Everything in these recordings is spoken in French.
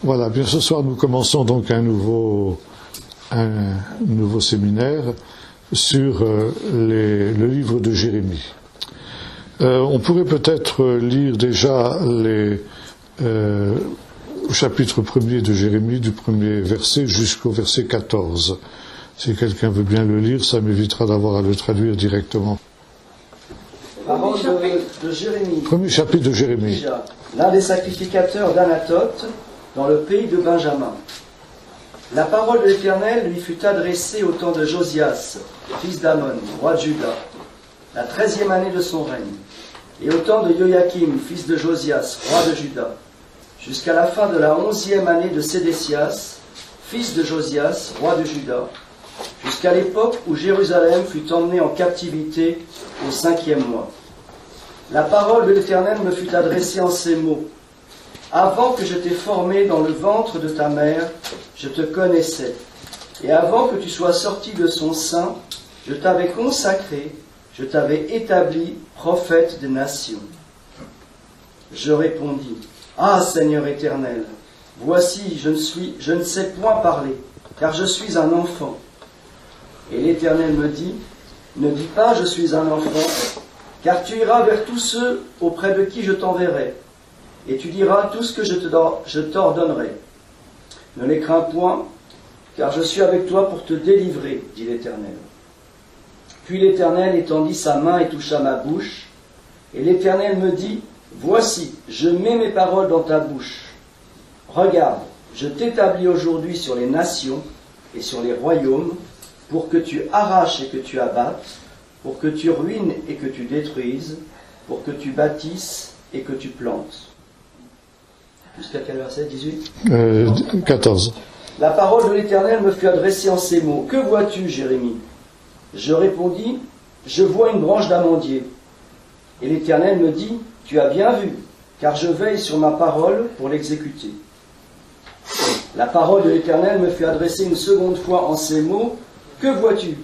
Voilà, bien ce soir nous commençons donc un nouveau séminaire sur le livre de Jérémie. On pourrait peut-être lire déjà au chapitre 1er de Jérémie, du premier verset jusqu'au verset 14. Si quelqu'un veut bien le lire, ça m'évitera d'avoir à le traduire directement. Parole de Jérémie. Premier chapitre de Jérémie. L'un des sacrificateurs d'Anathoth, dans le pays de Benjamin. La parole de l'Éternel lui fut adressée au temps de Josias, fils d'Amon, roi de Juda, la 13e année de son règne, et au temps de Joachim, fils de Josias, roi de Juda, jusqu'à la fin de la 11e année de Sédécias, fils de Josias, roi de Juda, jusqu'à l'époque où Jérusalem fut emmenée en captivité au 5e mois. La parole de l'Éternel me fut adressée en ces mots. Avant que je t'ai formé dans le ventre de ta mère, je te connaissais. Et avant que tu sois sorti de son sein, je t'avais consacré, je t'avais établi prophète des nations. Je répondis, Ah Seigneur éternel, voici, je ne sais point parler, car je suis un enfant. Et l'Éternel me dit, ne dis pas je suis un enfant, car tu iras vers tous ceux auprès de qui je t'enverrai, et tu diras tout ce que je t'ordonnerai. Ne les crains point, car je suis avec toi pour te délivrer, dit l'Éternel. Puis l'Éternel étendit sa main et toucha ma bouche, et l'Éternel me dit, voici, je mets mes paroles dans ta bouche. Regarde, je t'établis aujourd'hui sur les nations et sur les royaumes, pour que tu arraches et que tu abattes, pour que tu ruines et que tu détruises, pour que tu bâtisses et que tu plantes. Jusqu'à quel verset? 18 14. La parole de l'Éternel me fut adressée en ces mots. Que vois-tu, Jérémie? Je répondis, je vois une branche d'amandier. Et l'Éternel me dit, tu as bien vu, car je veille sur ma parole pour l'exécuter. La parole de l'Éternel me fut adressée une seconde fois en ces mots. Que vois-tu?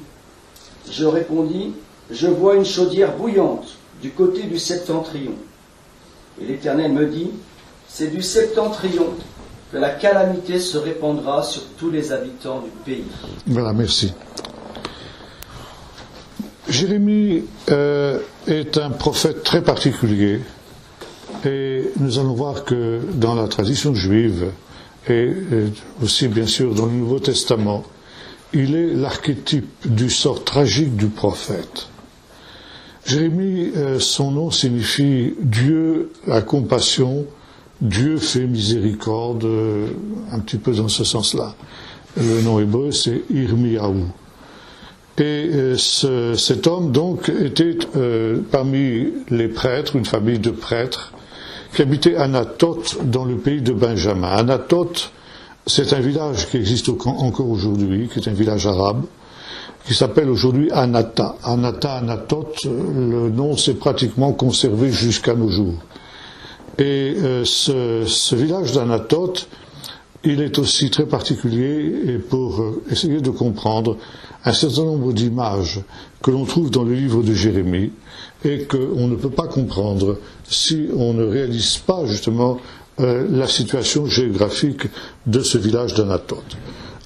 Je répondis, je vois une chaudière bouillante du côté du septentrion. Et l'Éternel me dit, c'est du septentrion que la calamité se répandra sur tous les habitants du pays. Voilà, merci. Jérémie est un prophète très particulier et nous allons voir que dans la tradition juive et aussi bien sûr dans le Nouveau Testament, il est l'archétype du sort tragique du prophète. Jérémie, son nom signifie Dieu a compassion, Dieu fait miséricorde, un petit peu dans ce sens-là. Le nom hébreu, c'est Yirmiyahu. Et cet homme, donc, était parmi les prêtres, une famille de prêtres, qui habitait Anathoth dans le pays de Benjamin. Anathoth, c'est un village qui existe encore aujourd'hui, qui est un village arabe, qui s'appelle aujourd'hui Anata. Anathoth, le nom s'est pratiquement conservé jusqu'à nos jours. Et ce village d'Anathoth, il est aussi très particulier et pour essayer de comprendre un certain nombre d'images que l'on trouve dans le livre de Jérémie et qu'on ne peut pas comprendre si on ne réalise pas justement la situation géographique de ce village d'Anathoth.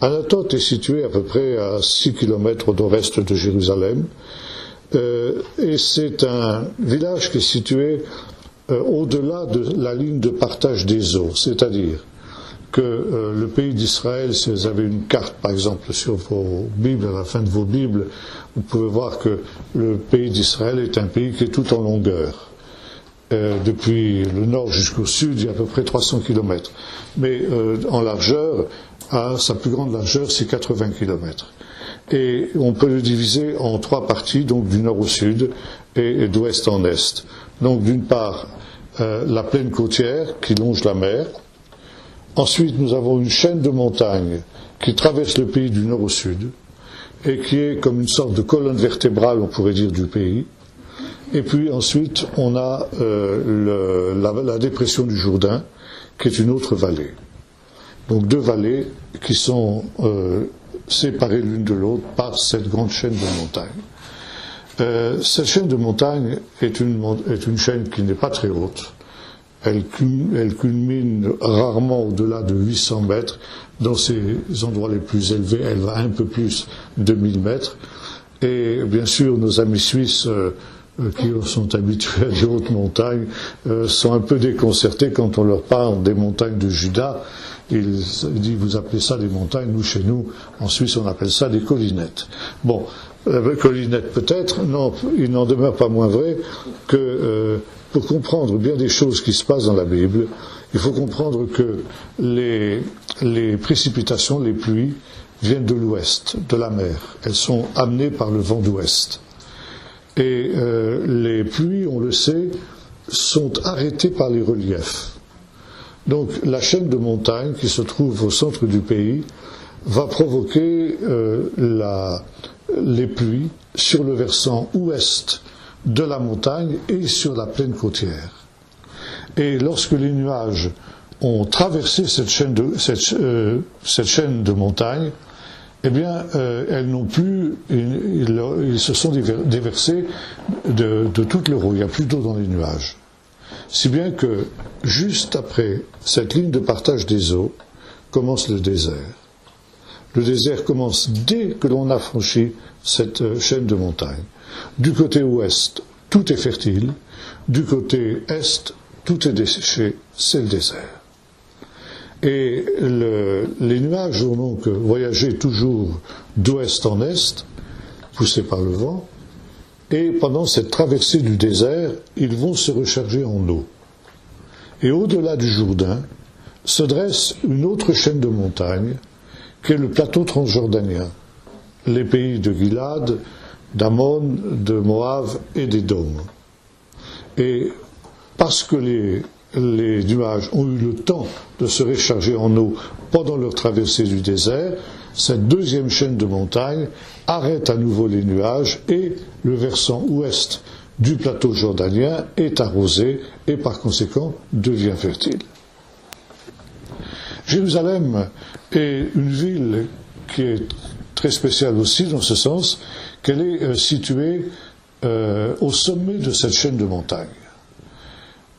Anathoth est situé à peu près à 6 km au nord-est de Jérusalem et c'est un village qui est situé au-delà de la ligne de partage des eaux, c'est-à-dire que le pays d'Israël, si vous avez une carte par exemple sur vos Bibles, à la fin de vos Bibles, vous pouvez voir que le pays d'Israël est un pays qui est tout en longueur. Depuis le nord jusqu'au sud, il y a à peu près 300 km. Mais en largeur, à sa plus grande largeur, c'est 80 km. Et on peut le diviser en 3 parties, donc du nord au sud et d'ouest en est. Donc d'une part, la plaine côtière qui longe la mer. Ensuite, nous avons une chaîne de montagnes qui traverse le pays du nord au sud et qui est comme une sorte de colonne vertébrale, on pourrait dire, du pays. Et puis ensuite, on a la dépression du Jourdain, qui est une autre vallée. Donc 2 vallées qui sont séparées l'une de l'autre par cette grande chaîne de montagnes. Cette chaîne de montagnes est une chaîne qui n'est pas très haute. elle culmine rarement au-delà de 800 mètres. Dans ces endroits les plus élevés, elle va un peu plus de 1000 mètres. Et bien sûr, nos amis suisses qui sont habitués à des hautes montagnes sont un peu déconcertés quand on leur parle des montagnes de Juda. Ils disent, vous appelez ça des montagnes, nous chez nous, en Suisse, on appelle ça des collinettes. Bon, collinettes peut-être, non, il n'en demeure pas moins vrai que pour comprendre bien des choses qui se passent dans la Bible, il faut comprendre que les précipitations, les pluies, viennent de l'ouest, de la mer. Elles sont amenées par le vent d'ouest. Et les pluies, on le sait, sont arrêtées par les reliefs. Donc la chaîne de montagnes qui se trouve au centre du pays va provoquer les pluies sur le versant ouest de la montagne et sur la plaine côtière. Et lorsque les nuages ont traversé cette chaîne de montagnes, eh bien, elles n'ont plus, ils se sont déversés de toute leur eau. Il n'y a plus d'eau dans les nuages. Si bien que, juste après cette ligne de partage des eaux, commence le désert. Le désert commence dès que l'on a franchi cette chaîne de montagnes. Du côté ouest, tout est fertile. Du côté est, tout est desséché. C'est le désert. Et les nuages vont donc voyager toujours d'ouest en est, poussés par le vent, et pendant cette traversée du désert, ils vont se recharger en eau. Et au-delà du Jourdain, se dresse une autre chaîne de montagnes, qui est le plateau transjordanien, les pays de Gilad, d'Ammon, de Moab et d'Édom. Et parce que les nuages ont eu le temps de se recharger en eau pendant leur traversée du désert, cette deuxième chaîne de montagnes arrête à nouveau les nuages et le versant ouest du plateau jordanien est arrosé et par conséquent devient fertile. Jérusalem est une ville qui est très spéciale aussi dans ce sens qu'elle est située au sommet de cette chaîne de montagnes.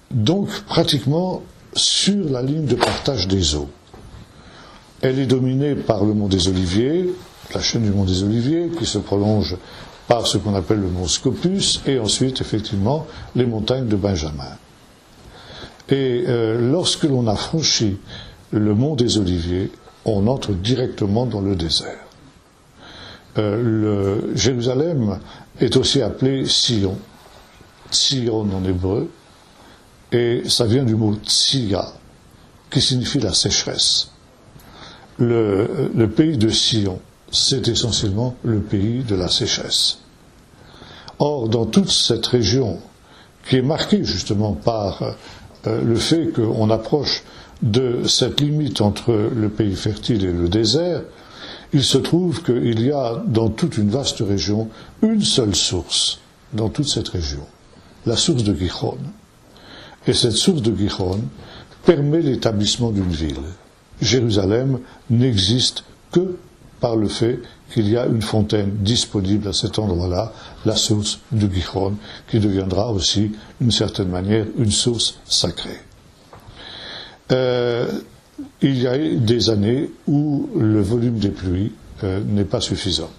Donc pratiquement sur la ligne de partage des eaux. Elle est dominée par le mont des Oliviers, la chaîne du mont des Oliviers, qui se prolonge par ce qu'on appelle le mont Scopus, et ensuite effectivement les montagnes de Benjamin. Et lorsque l'on a franchi le mont des Oliviers, on entre directement dans le désert. Jérusalem est aussi appelée Sion, Sion en hébreu, et ça vient du mot Tsia, qui signifie la sécheresse. Le pays de Sion, c'est essentiellement le pays de la sécheresse. Or, dans toute cette région, qui est marquée justement par le fait qu'on approche de cette limite entre le pays fertile et le désert, il se trouve qu'il y a dans toute une vaste région une seule source, dans toute cette région, la source de Gihon. Et cette source de Gihon permet l'établissement d'une ville. Jérusalem n'existe que par le fait qu'il y a une fontaine disponible à cet endroit-là, la source de Gihon, qui deviendra aussi, d'une certaine manière, une source sacrée. Il y a des années où le volume des pluies n'est pas suffisant.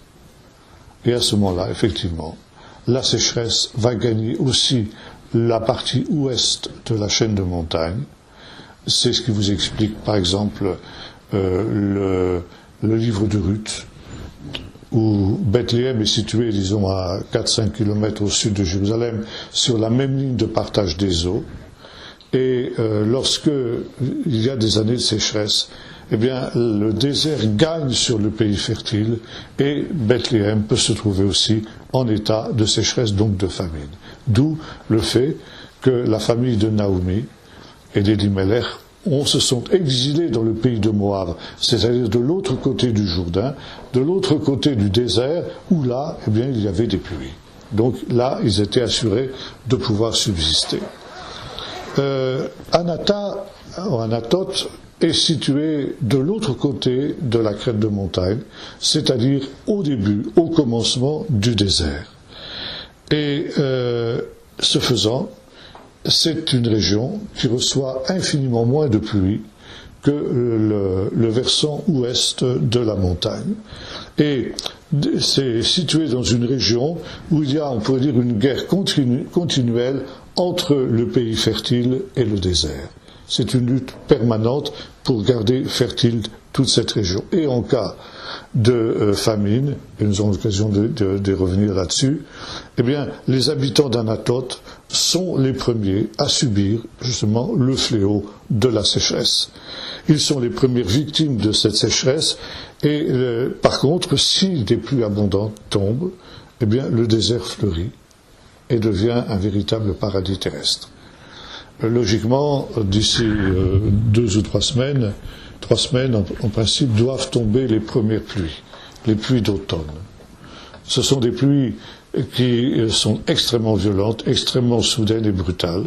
Et à ce moment-là, effectivement, la sécheresse va gagner aussi la partie ouest de la chaîne de montagnes. C'est ce qui vous explique, par exemple, le livre de Ruth, où Bethléem est situé, disons, à 4-5 km au sud de Jérusalem, sur la même ligne de partage des eaux. Et lorsque il y a des années de sécheresse, eh bien, le désert gagne sur le pays fertile et Bethléem peut se trouver aussi en état de sécheresse, donc de famine. D'où le fait que la famille de Naomi et d'Elimelech se sont exilés dans le pays de Moab, c'est-à-dire de l'autre côté du Jourdain, de l'autre côté du désert, où là, eh bien, il y avait des pluies. Donc là, ils étaient assurés de pouvoir subsister. Anatote est situé de l'autre côté de la crête de montagne, c'est-à-dire au début, au commencement du désert. Et ce faisant, c'est une région qui reçoit infiniment moins de pluie que le versant ouest de la montagne. Et c'est situé dans une région où il y a, on pourrait dire, une guerre continuelle entre le pays fertile et le désert. C'est une lutte permanente pour garder fertile toute cette région. Et en cas de famine, et nous aurons l'occasion de revenir là-dessus, eh bien, les habitants d'Anatote sont les premiers à subir justement le fléau de la sécheresse. Ils sont les premières victimes de cette sécheresse et par contre, si des pluies abondantes tombent, eh bien, le désert fleurit et devient un véritable paradis terrestre. Logiquement, d'ici 2 ou 3 semaines, en principe, doivent tomber les premières pluies, les pluies d'automne. Ce sont des pluies qui sont extrêmement violentes, extrêmement soudaines et brutales,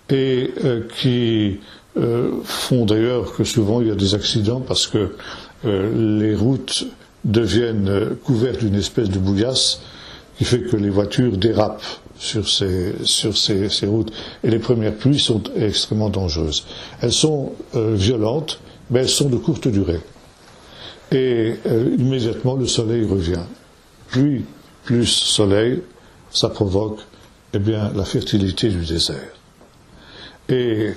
et qui font d'ailleurs que souvent il y a des accidents parce que les routes deviennent couvertes d'une espèce de bouillasse qui fait que les voitures dérapent sur ces routes. Et les premières pluies sont extrêmement dangereuses. Elles sont violentes, mais elles sont de courte durée. Et immédiatement, le soleil revient. Pluie plus soleil, ça provoque eh bien, la fertilité du désert. Et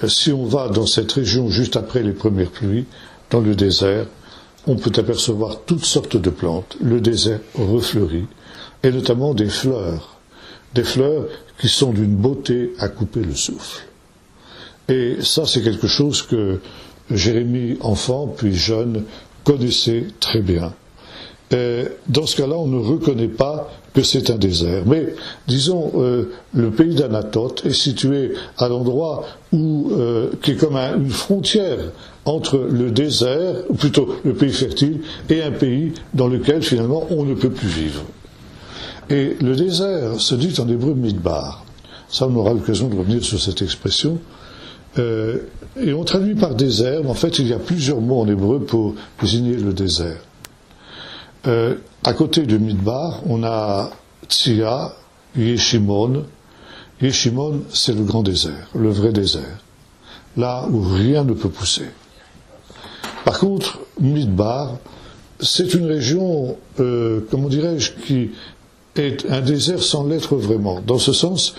si on va dans cette région juste après les premières pluies, dans le désert, on peut apercevoir toutes sortes de plantes. Le désert refleurit, et notamment des fleurs qui sont d'une beauté à couper le souffle. Et ça, c'est quelque chose que Jérémie, enfant, puis jeune, connaissait très bien. Dans ce cas-là, on ne reconnaît pas que c'est un désert. Mais, disons, le pays d'Anatote est situé à l'endroit où, qui est comme une frontière entre le désert, ou plutôt le pays fertile, et un pays dans lequel, finalement, on ne peut plus vivre. Et le désert se dit en hébreu midbar. Ça, on aura l'occasion de revenir sur cette expression. Et on traduit par désert, mais en fait, il y a plusieurs mots en hébreu pour désigner le désert. À côté de midbar, on a Tsia, Yeshimon. Yeshimon, c'est le grand désert, le vrai désert. Là où rien ne peut pousser. Par contre, midbar, c'est une région, comment dirais-je, qui est un désert sans l'être vraiment, dans ce sens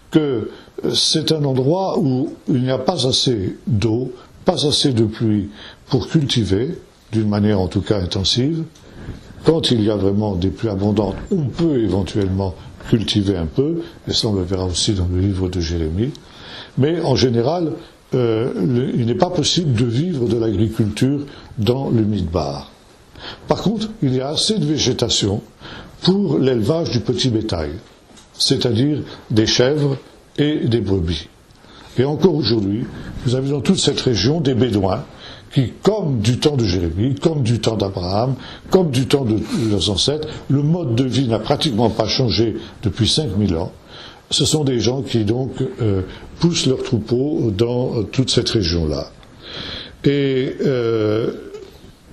que c'est un endroit où il n'y a pas assez d'eau, pas assez de pluie pour cultiver, d'une manière en tout cas intensive. Quand il y a vraiment des pluies abondantes, on peut éventuellement cultiver un peu, et ça on le verra aussi dans le livre de Jérémie, mais en général, il n'est pas possible de vivre de l'agriculture dans le midbar. Par contre, il y a assez de végétation pour l'élevage du petit bétail, c'est-à-dire des chèvres et des brebis. Et encore aujourd'hui, vous avez dans toute cette région des bédouins qui, comme du temps de Jérémie, comme du temps d'Abraham, comme du temps de leurs ancêtres, le mode de vie n'a pratiquement pas changé depuis 5000 ans. Ce sont des gens qui donc poussent leurs troupeaux dans toute cette région-là. Et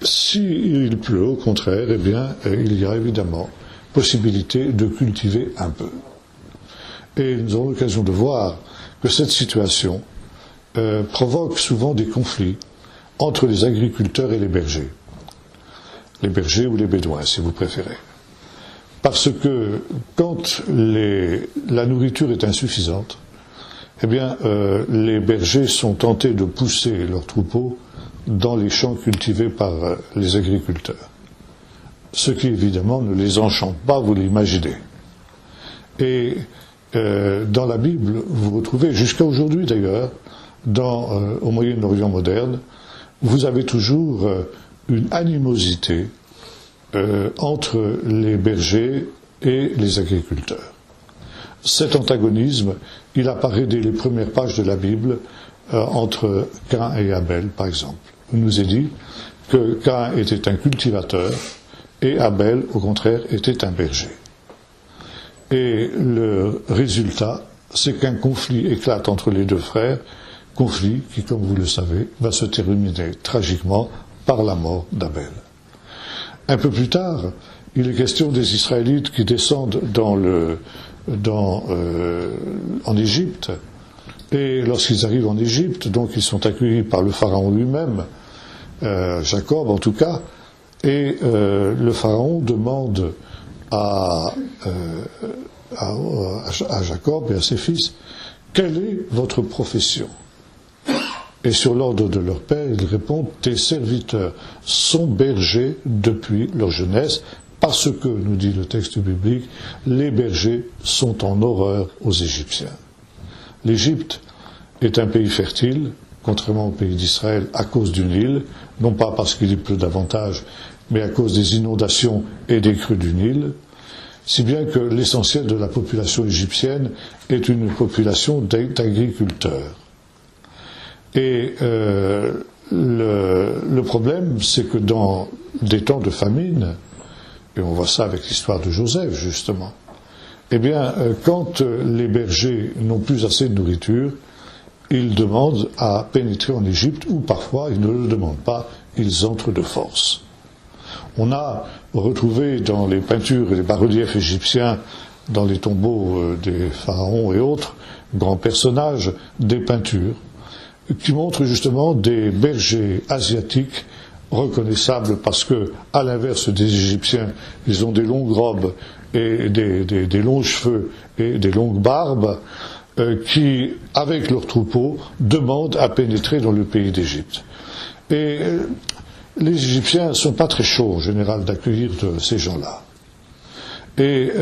s'il pleut, au contraire, eh bien, il y a évidemment possibilité de cultiver un peu. Et nous avons l'occasion de voir que cette situation provoque souvent des conflits entre les agriculteurs et les bergers ou les bédouins, si vous préférez. Parce que quand la nourriture est insuffisante, eh bien, les bergers sont tentés de pousser leurs troupeaux dans les champs cultivés par les agriculteurs. Ce qui, évidemment, ne les enchante pas, vous l'imaginez. Et dans la Bible, vous retrouvez, jusqu'à aujourd'hui d'ailleurs, au Moyen-Orient moderne, vous avez toujours une animosité entre les bergers et les agriculteurs. Cet antagonisme, il apparaît dès les premières pages de la Bible entre Caïn et Abel, par exemple. Il nous est dit que Caïn était un cultivateur et Abel, au contraire, était un berger. Et le résultat, c'est qu'un conflit éclate entre les deux frères, conflit qui, comme vous le savez, va se terminer tragiquement par la mort d'Abel. Un peu plus tard, il est question des Israélites qui descendent en Égypte Et lorsqu'ils arrivent en Égypte, donc ils sont accueillis par le pharaon lui-même, Jacob en tout cas, et le pharaon demande à Jacob et à ses fils, quelle est votre profession? Et sur l'ordre de leur père, ils répondent, tes serviteurs sont bergers depuis leur jeunesse, parce que, nous dit le texte biblique, les bergers sont en horreur aux Égyptiens. L'Égypte est un pays fertile, contrairement au pays d'Israël, à cause du Nil, non pas parce qu'il y pleut davantage, mais à cause des inondations et des crues du Nil, si bien que l'essentiel de la population égyptienne est une population d'agriculteurs. Et le problème, c'est que dans des temps de famine, et on voit ça avec l'histoire de Joseph justement, eh bien, quand les bergers n'ont plus assez de nourriture, ils demandent à pénétrer en Égypte, ou parfois ils ne le demandent pas, ils entrent de force. On a retrouvé dans les peintures et les bas-reliefs égyptiens, dans les tombeaux des pharaons et autres grands personnages, des peintures qui montrent justement des bergers asiatiques reconnaissables parce que, à l'inverse des Égyptiens, ils ont des longues robes et des longs cheveux et des longues barbes qui, avec leurs troupeaux, demandent à pénétrer dans le pays d'Égypte. Et les Égyptiens ne sont pas très chauds en général d'accueillir ces gens-là. Et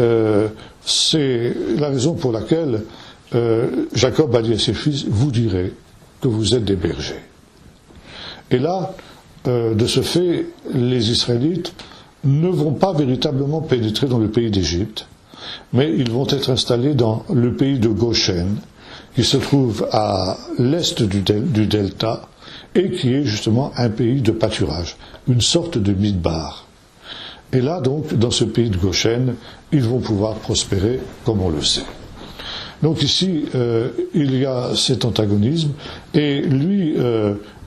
c'est la raison pour laquelle Jacob a dit à ses fils, vous direz que vous êtes des bergers. Et là, de ce fait, les Israélites ne vont pas véritablement pénétrer dans le pays d'Égypte, mais ils vont être installés dans le pays de Goshen, qui se trouve à l'est du delta, et qui est justement un pays de pâturage, une sorte de midbar. Et là, donc, dans ce pays de Goshen, ils vont pouvoir prospérer, comme on le sait. Donc ici, il y a cet antagonisme, et lui,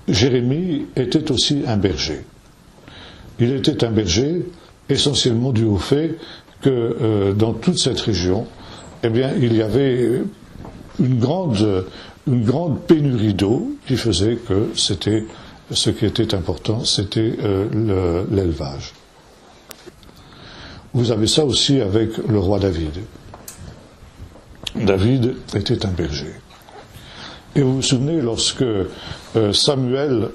Jérémie, était aussi un berger. Il était un berger essentiellement dû au fait que dans toute cette région, eh bien, il y avait une grande pénurie d'eau qui faisait que c'était ce qui était important, c'était l'élevage. Vous avez ça aussi avec le roi David. David était un berger. Et vous vous souvenez, lorsque Samuel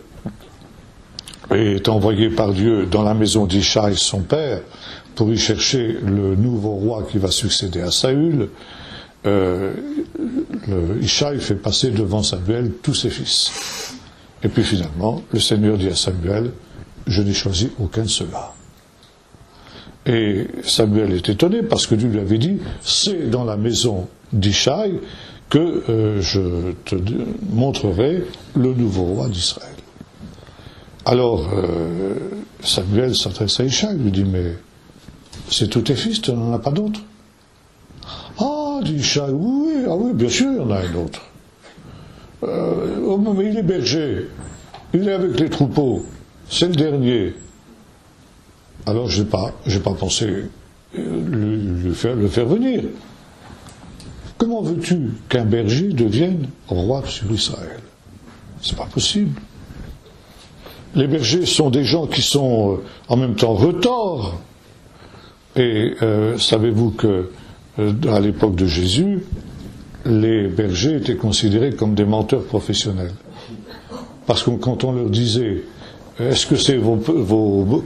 est envoyé par Dieu dans la maison d'Ishaï, son père, pour y chercher le nouveau roi qui va succéder à Saül, Ishaï fait passer devant Samuel tous ses fils. Et puis finalement, le Seigneur dit à Samuel, je n'ai choisi aucun de ceux-là. Et Samuel est étonné parce que Dieu lui avait dit, c'est dans la maison d'Ishaï que je te montrerai le nouveau roi d'Israël. Alors, Samuel s'adresse à Ishaï, lui dit, mais c'est tous tes fils, tu n'en as pas d'autres? Ah, dit Ishaï, oui, bien sûr, il y en a un autre. Mais il est berger, il est avec les troupeaux, c'est le dernier. Alors, je n'ai pas pensé le faire venir. Comment veux-tu qu'un berger devienne roi sur Israël? C'est pas possible. Les bergers sont des gens qui sont en même temps retors. Et savez-vous que à l'époque de Jésus, les bergers étaient considérés comme des menteurs professionnels. Parce que quand on leur disait est-ce que c'est vos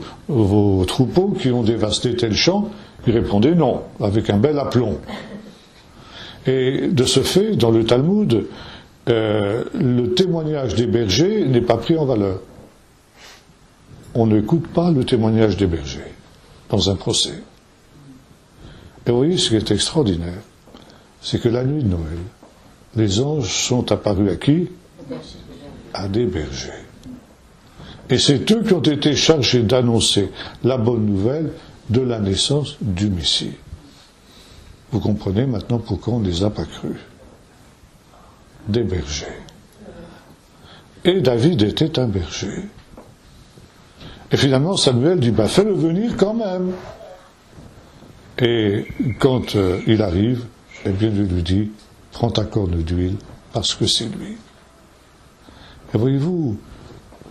troupeaux qui ont dévasté tel champ, ils répondaient non, avec un bel aplomb. Et de ce fait, dans le Talmud, le témoignage des bergers n'est pas pris en valeur. On n'écoute pas le témoignage des bergers dans un procès. Et vous voyez, ce qui est extraordinaire, c'est que la nuit de Noël, les anges sont apparus à qui? À des bergers. Et c'est eux qui ont été chargés d'annoncer la bonne nouvelle de la naissance du Messie. Vous comprenez maintenant pourquoi on ne les a pas crus. Des bergers. Et David était un berger. Et finalement, Samuel dit, fais-le venir quand même. Et quand il arrive, eh bien, Dieu lui dit, prends ta corne d'huile parce que c'est lui. Et voyez-vous,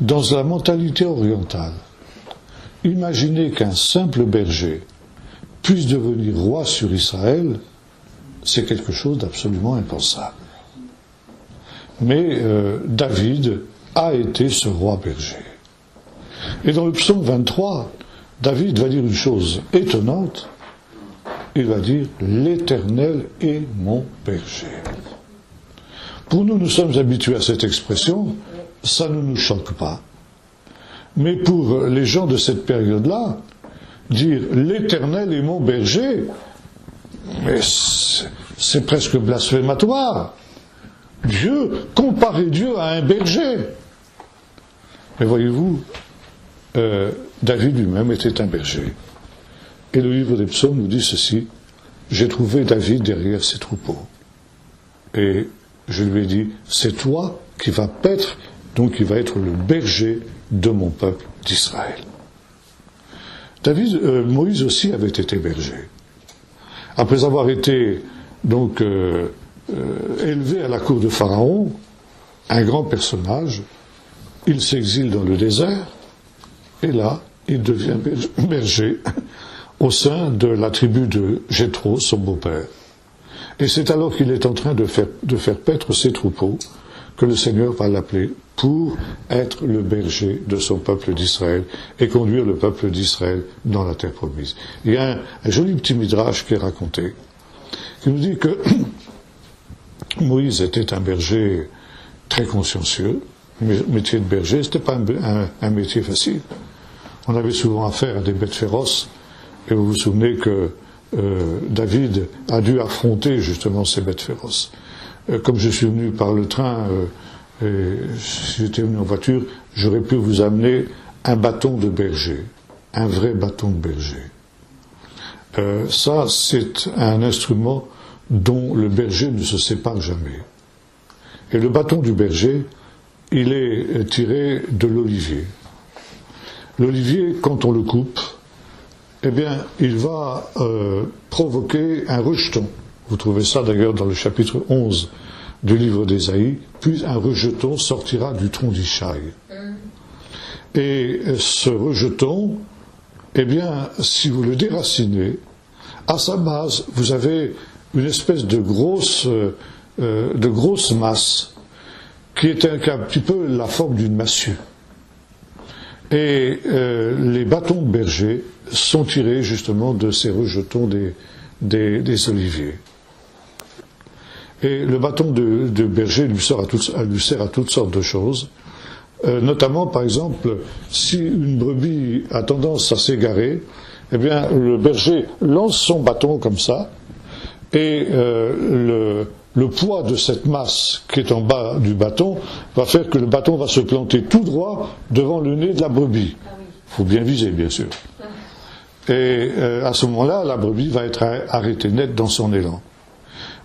dans la mentalité orientale, imaginez qu'un simple berger puisse devenir roi sur Israël, c'est quelque chose d'absolument impensable. Mais David a été ce roi berger. Et dans le psaume 23, David va dire une chose étonnante. Il va dire « L'Éternel est mon berger ». Pour nous, nous sommes habitués à cette expression, ça ne nous choque pas. Mais pour les gens de cette période-là, dire « L'Éternel est mon berger », mais c'est presque blasphématoire. Comparer Dieu à un berger. Mais voyez-vous, David lui-même était un berger. Et le livre des psaumes nous dit ceci: j'ai trouvé David derrière ses troupeaux. Et je lui ai dit, c'est toi qui vas paître, donc qui va être le berger de mon peuple d'Israël. Moïse aussi avait été berger. Après avoir été donc élevé à la cour de Pharaon, un grand personnage, il s'exile dans le désert, et là, il devient berger au sein de la tribu de Jéthro, son beau-père. Et c'est alors qu'il est en train de faire paître ses troupeaux que le Seigneur va l'appeler pour être le berger de son peuple d'Israël et conduire le peuple d'Israël dans la terre promise. Il y a un joli petit midrash qui est raconté, qui nous dit que Moïse était un berger très consciencieux. Le métier de berger, c'était pas un métier facile. On avait souvent affaire à des bêtes féroces, et vous vous souvenez que David a dû affronter justement ces bêtes féroces. Comme je suis venu par le train, et si j'étais venu en voiture, j'aurais pu vous amener un bâton de berger, un vrai bâton de berger. Ça, c'est un instrument dont le berger ne se sépare jamais. Et le bâton du berger, il est tiré de l'olivier. L'olivier, quand on le coupe, eh bien, il va provoquer un rejeton. Vous trouvez ça d'ailleurs dans le chapitre 11 du livre d'Ésaïe. Puis un rejeton sortira du tronc d'Ishaï. Et ce rejeton, eh bien, si vous le déracinez, à sa base, vous avez une espèce de grosse masse qui a un petit peu la forme d'une massue. Et les bâtons de berger sont tirés justement de ces rejetons des oliviers. Et le bâton de berger lui sert à toutes sortes de choses, notamment par exemple, si une brebis a tendance à s'égarer, eh bien le berger lance son bâton comme ça, et le poids de cette masse qui est en bas du bâton va faire que le bâton va se planter tout droit devant le nez de la brebis. Il faut bien viser, bien sûr. Et à ce moment-là, la brebis va être arrêtée net dans son élan.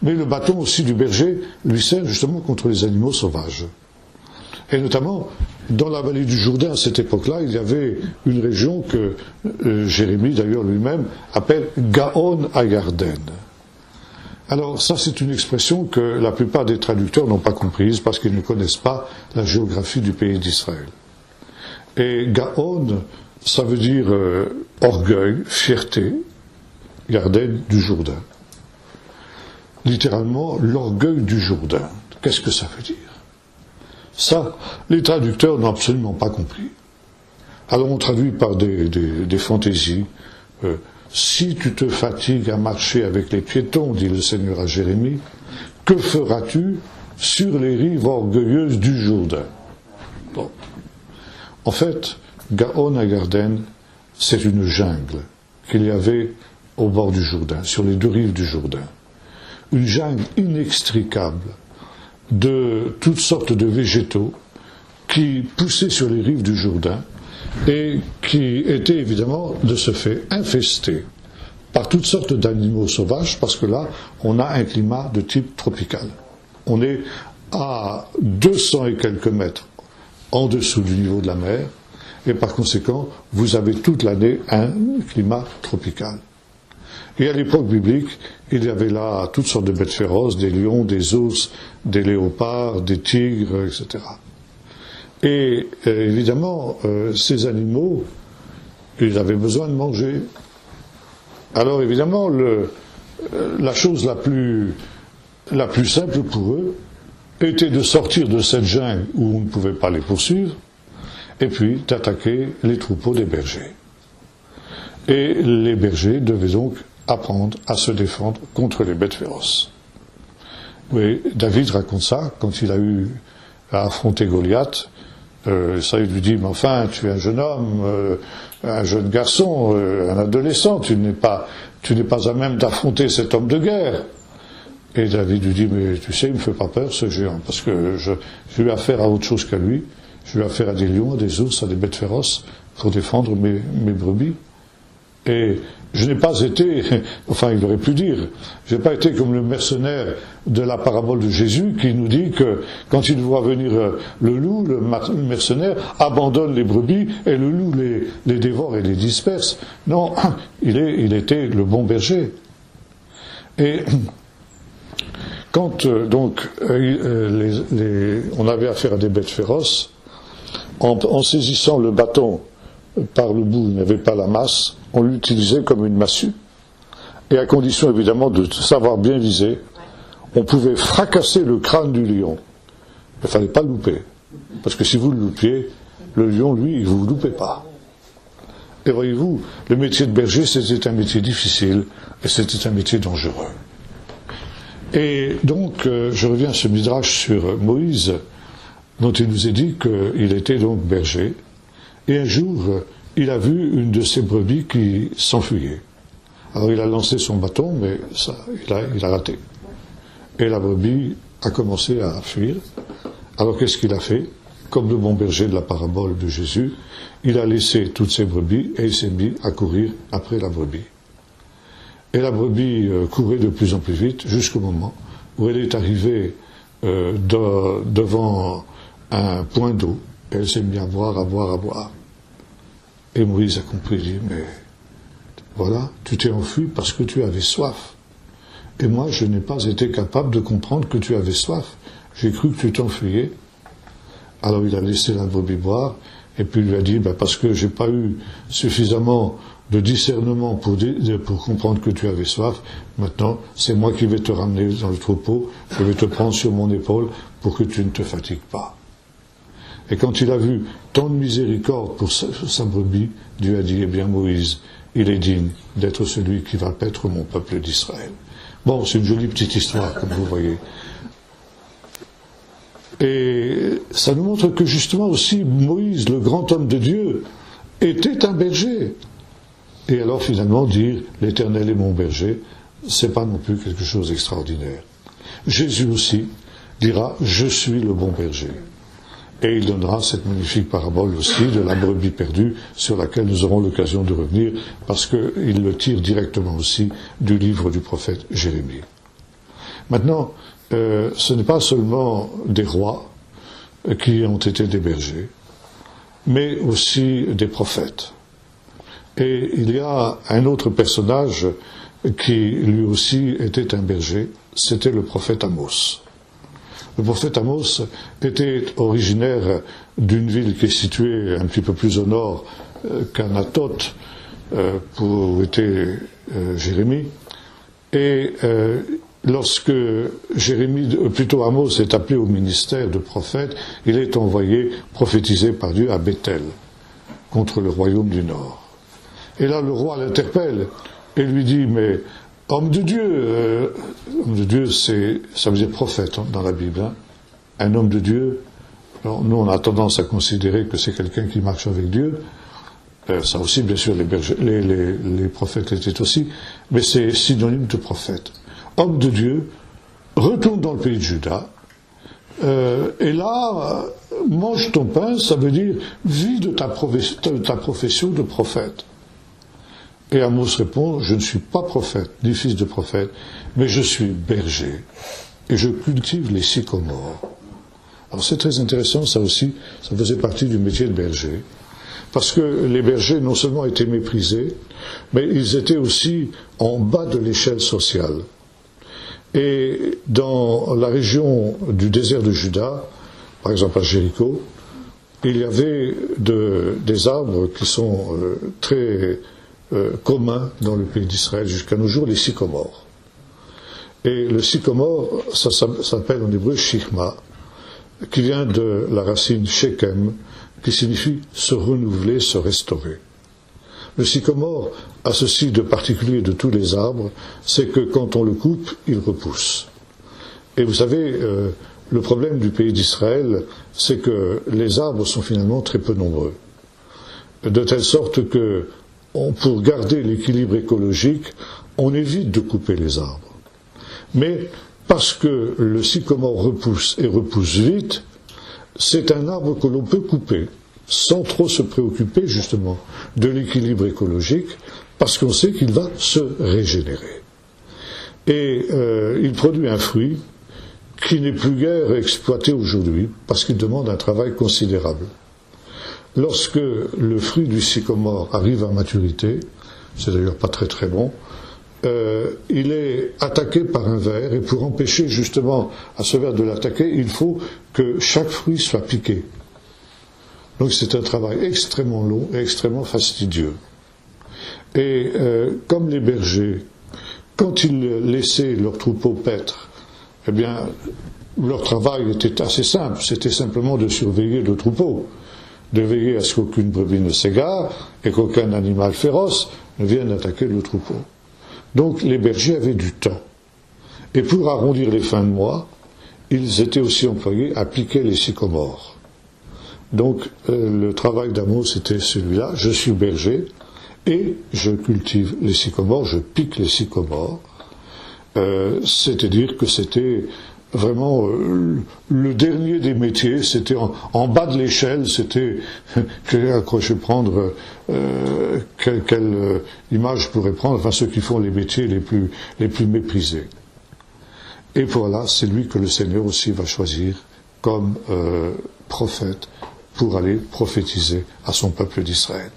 Mais le bâton aussi du berger lui sert justement contre les animaux sauvages. Et notamment, dans la vallée du Jourdain, à cette époque-là, il y avait une région que Jérémie, d'ailleurs lui-même, appelle Gaon Agarden. Alors ça, c'est une expression que la plupart des traducteurs n'ont pas comprise parce qu'ils ne connaissent pas la géographie du pays d'Israël. Et Gaon, ça veut dire orgueil, fierté, Garden du Jourdain. Littéralement, l'orgueil du Jourdain. Qu'est-ce que ça veut dire? Ça, les traducteurs n'ont absolument pas compris. Alors on traduit par des fantaisies. Si tu te fatigues à marcher avec les piétons, dit le Seigneur à Jérémie, que feras-tu sur les rives orgueilleuses du Jourdain? Bon. En fait, Gaon Agarden, c'est une jungle qu'il y avait au bord du Jourdain, sur les deux rives du Jourdain. Une jungle inextricable de toutes sortes de végétaux qui poussaient sur les rives du Jourdain et qui étaient évidemment, de ce fait, infestés par toutes sortes d'animaux sauvages, parce que là, on a un climat de type tropical. On est à 200 et quelques mètres en dessous du niveau de la mer, et par conséquent, vous avez toute l'année un climat tropical. Et à l'époque biblique, il y avait là toutes sortes de bêtes féroces, des lions, des ours, des léopards, des tigres, etc. Et évidemment, ces animaux, ils avaient besoin de manger. Alors évidemment, la chose la plus simple pour eux était de sortir de cette jungle où on ne pouvait pas les poursuivre, et puis d'attaquer les troupeaux des bergers. Et les bergers devaient donc apprendre à se défendre contre les bêtes féroces. Oui, David raconte ça quand il a eu à affronter Goliath. Ça, il lui dit, mais enfin, tu es un jeune homme, un jeune garçon, un adolescent, tu n'es pas à même d'affronter cet homme de guerre. Et David lui dit, mais tu sais, il me fait pas peur ce géant, parce que j'ai eu affaire à autre chose qu'à lui. J'ai eu affaire à des lions, à des ours, à des bêtes féroces pour défendre mes brebis. Et je n'ai pas été, enfin il aurait pu dire, je n'ai pas été comme le mercenaire de la parabole de Jésus qui nous dit que quand il voit venir le loup, le mercenaire abandonne les brebis et le loup les dévore et les disperse. Non, il était le bon berger. Et quand donc on avait affaire à des bêtes féroces, en saisissant le bâton par le bout, il n'y avait pas la masse, on l'utilisait comme une massue, et à condition évidemment de savoir bien viser, on pouvait fracasser le crâne du lion. Il ne fallait pas le louper, parce que si vous le loupiez, le lion, lui, il ne vous loupait pas. Et voyez-vous, le métier de berger, c'était un métier difficile, et c'était un métier dangereux. Et donc, je reviens à ce midrash sur Moïse, dont il nous est dit qu'il était donc berger, et un jour, il a vu une de ses brebis qui s'enfuyait. Alors il a lancé son bâton, mais il a raté. Et la brebis a commencé à fuir. Alors qu'est-ce qu'il a fait? Comme le bon berger de la parabole de Jésus, il a laissé toutes ses brebis et il s'est mis à courir après la brebis. Et la brebis courait de plus en plus vite jusqu'au moment où elle est arrivée devant un point d'eau. Et elle s'est mise à boire. Et Moïse a compris, il dit, mais voilà, tu t'es enfui parce que tu avais soif. Et moi, je n'ai pas été capable de comprendre que tu avais soif. J'ai cru que tu t'enfuyais. Alors il a laissé la brebis boire, et puis il lui a dit, parce que j'ai pas eu suffisamment de discernement pour comprendre que tu avais soif, maintenant, c'est moi qui vais te ramener dans le troupeau, je vais te prendre sur mon épaule pour que tu ne te fatigues pas. Et quand il a vu tant de miséricorde pour sa brebis, Dieu a dit, eh bien Moïse, il est digne d'être celui qui va paître mon peuple d'Israël. Bon, c'est une jolie petite histoire, comme vous voyez. Et ça nous montre que justement aussi Moïse, le grand homme de Dieu, était un berger. Et alors finalement dire, l'Éternel est mon berger, c'est pas non plus quelque chose d'extraordinaire. Jésus aussi dira, je suis le bon berger. Et il donnera cette magnifique parabole aussi de la brebis perdue sur laquelle nous aurons l'occasion de revenir parce qu'il le tire directement aussi du livre du prophète Jérémie. Maintenant, ce n'est pas seulement des rois qui ont été des bergers, mais aussi des prophètes. Et il y a un autre personnage qui lui aussi était un berger, c'était le prophète Amos. Le prophète Amos était originaire d'une ville qui est située un petit peu plus au nord qu'Anatote, où était Jérémie. Et lorsque Amos est appelé au ministère de prophète, il est envoyé prophétiser par Dieu à Bethel, contre le royaume du nord. Et là, le roi l'interpelle et lui dit, mais homme de Dieu, ça veut dire prophète dans la Bible. Hein. Un homme de Dieu, alors, nous on a tendance à considérer que c'est quelqu'un qui marche avec Dieu. Ça aussi, bien sûr, les prophètes l'étaient aussi, mais c'est synonyme de prophète. Homme de Dieu, retourne dans le pays de Juda, et là, mange ton pain, ça veut dire vis de ta profession de prophète. Et Amos répond, je ne suis pas prophète, ni fils de prophète, mais je suis berger, et je cultive les sycomores. Alors c'est très intéressant, ça aussi, ça faisait partie du métier de berger. parce que les bergers non seulement étaient méprisés, mais ils étaient aussi en bas de l'échelle sociale. Et dans la région du désert de Juda, par exemple à Jéricho, il y avait des arbres qui sont très communs dans le pays d'Israël jusqu'à nos jours, les sycomores. Et le sycomore, ça s'appelle en hébreu shichma, qui vient de la racine shekem, qui signifie se renouveler, se restaurer. Le sycomore a ceci de particulier de tous les arbres, c'est que quand on le coupe, il repousse. Et vous savez, le problème du pays d'Israël, c'est que les arbres sont finalement très peu nombreux. De telle sorte que, pour garder l'équilibre écologique, on évite de couper les arbres. Mais parce que le sycomore repousse et repousse vite, c'est un arbre que l'on peut couper sans trop se préoccuper justement de l'équilibre écologique, parce qu'on sait qu'il va se régénérer. Et il produit un fruit qui n'est plus guère exploité aujourd'hui, parce qu'il demande un travail considérable. Lorsque le fruit du sycomore arrive à maturité, c'est d'ailleurs pas très très bon, il est attaqué par un ver, et pour empêcher justement à ce ver de l'attaquer, il faut que chaque fruit soit piqué. Donc c'est un travail extrêmement long et extrêmement fastidieux. Et comme les bergers, quand ils laissaient leurs troupeaux paître, eh bien, leur travail était assez simple, c'était simplement de surveiller le troupeau, de veiller à ce qu'aucune brebis ne s'égare et qu'aucun animal féroce ne vienne attaquer le troupeau. Donc les bergers avaient du temps. Et pour arrondir les fins de mois, ils étaient aussi employés à piquer les sycomores. Donc le travail d'Amos était celui-là, je suis berger et je cultive les sycomores, je pique les sycomores. C'est-à-dire que c'était vraiment le dernier des métiers, c'était en bas de l'échelle, c'était, je vais prendre, quelle image je pourrais prendre, enfin ceux qui font les métiers les plus méprisés. Et voilà, c'est lui que le Seigneur aussi va choisir comme prophète pour aller prophétiser à son peuple d'Israël.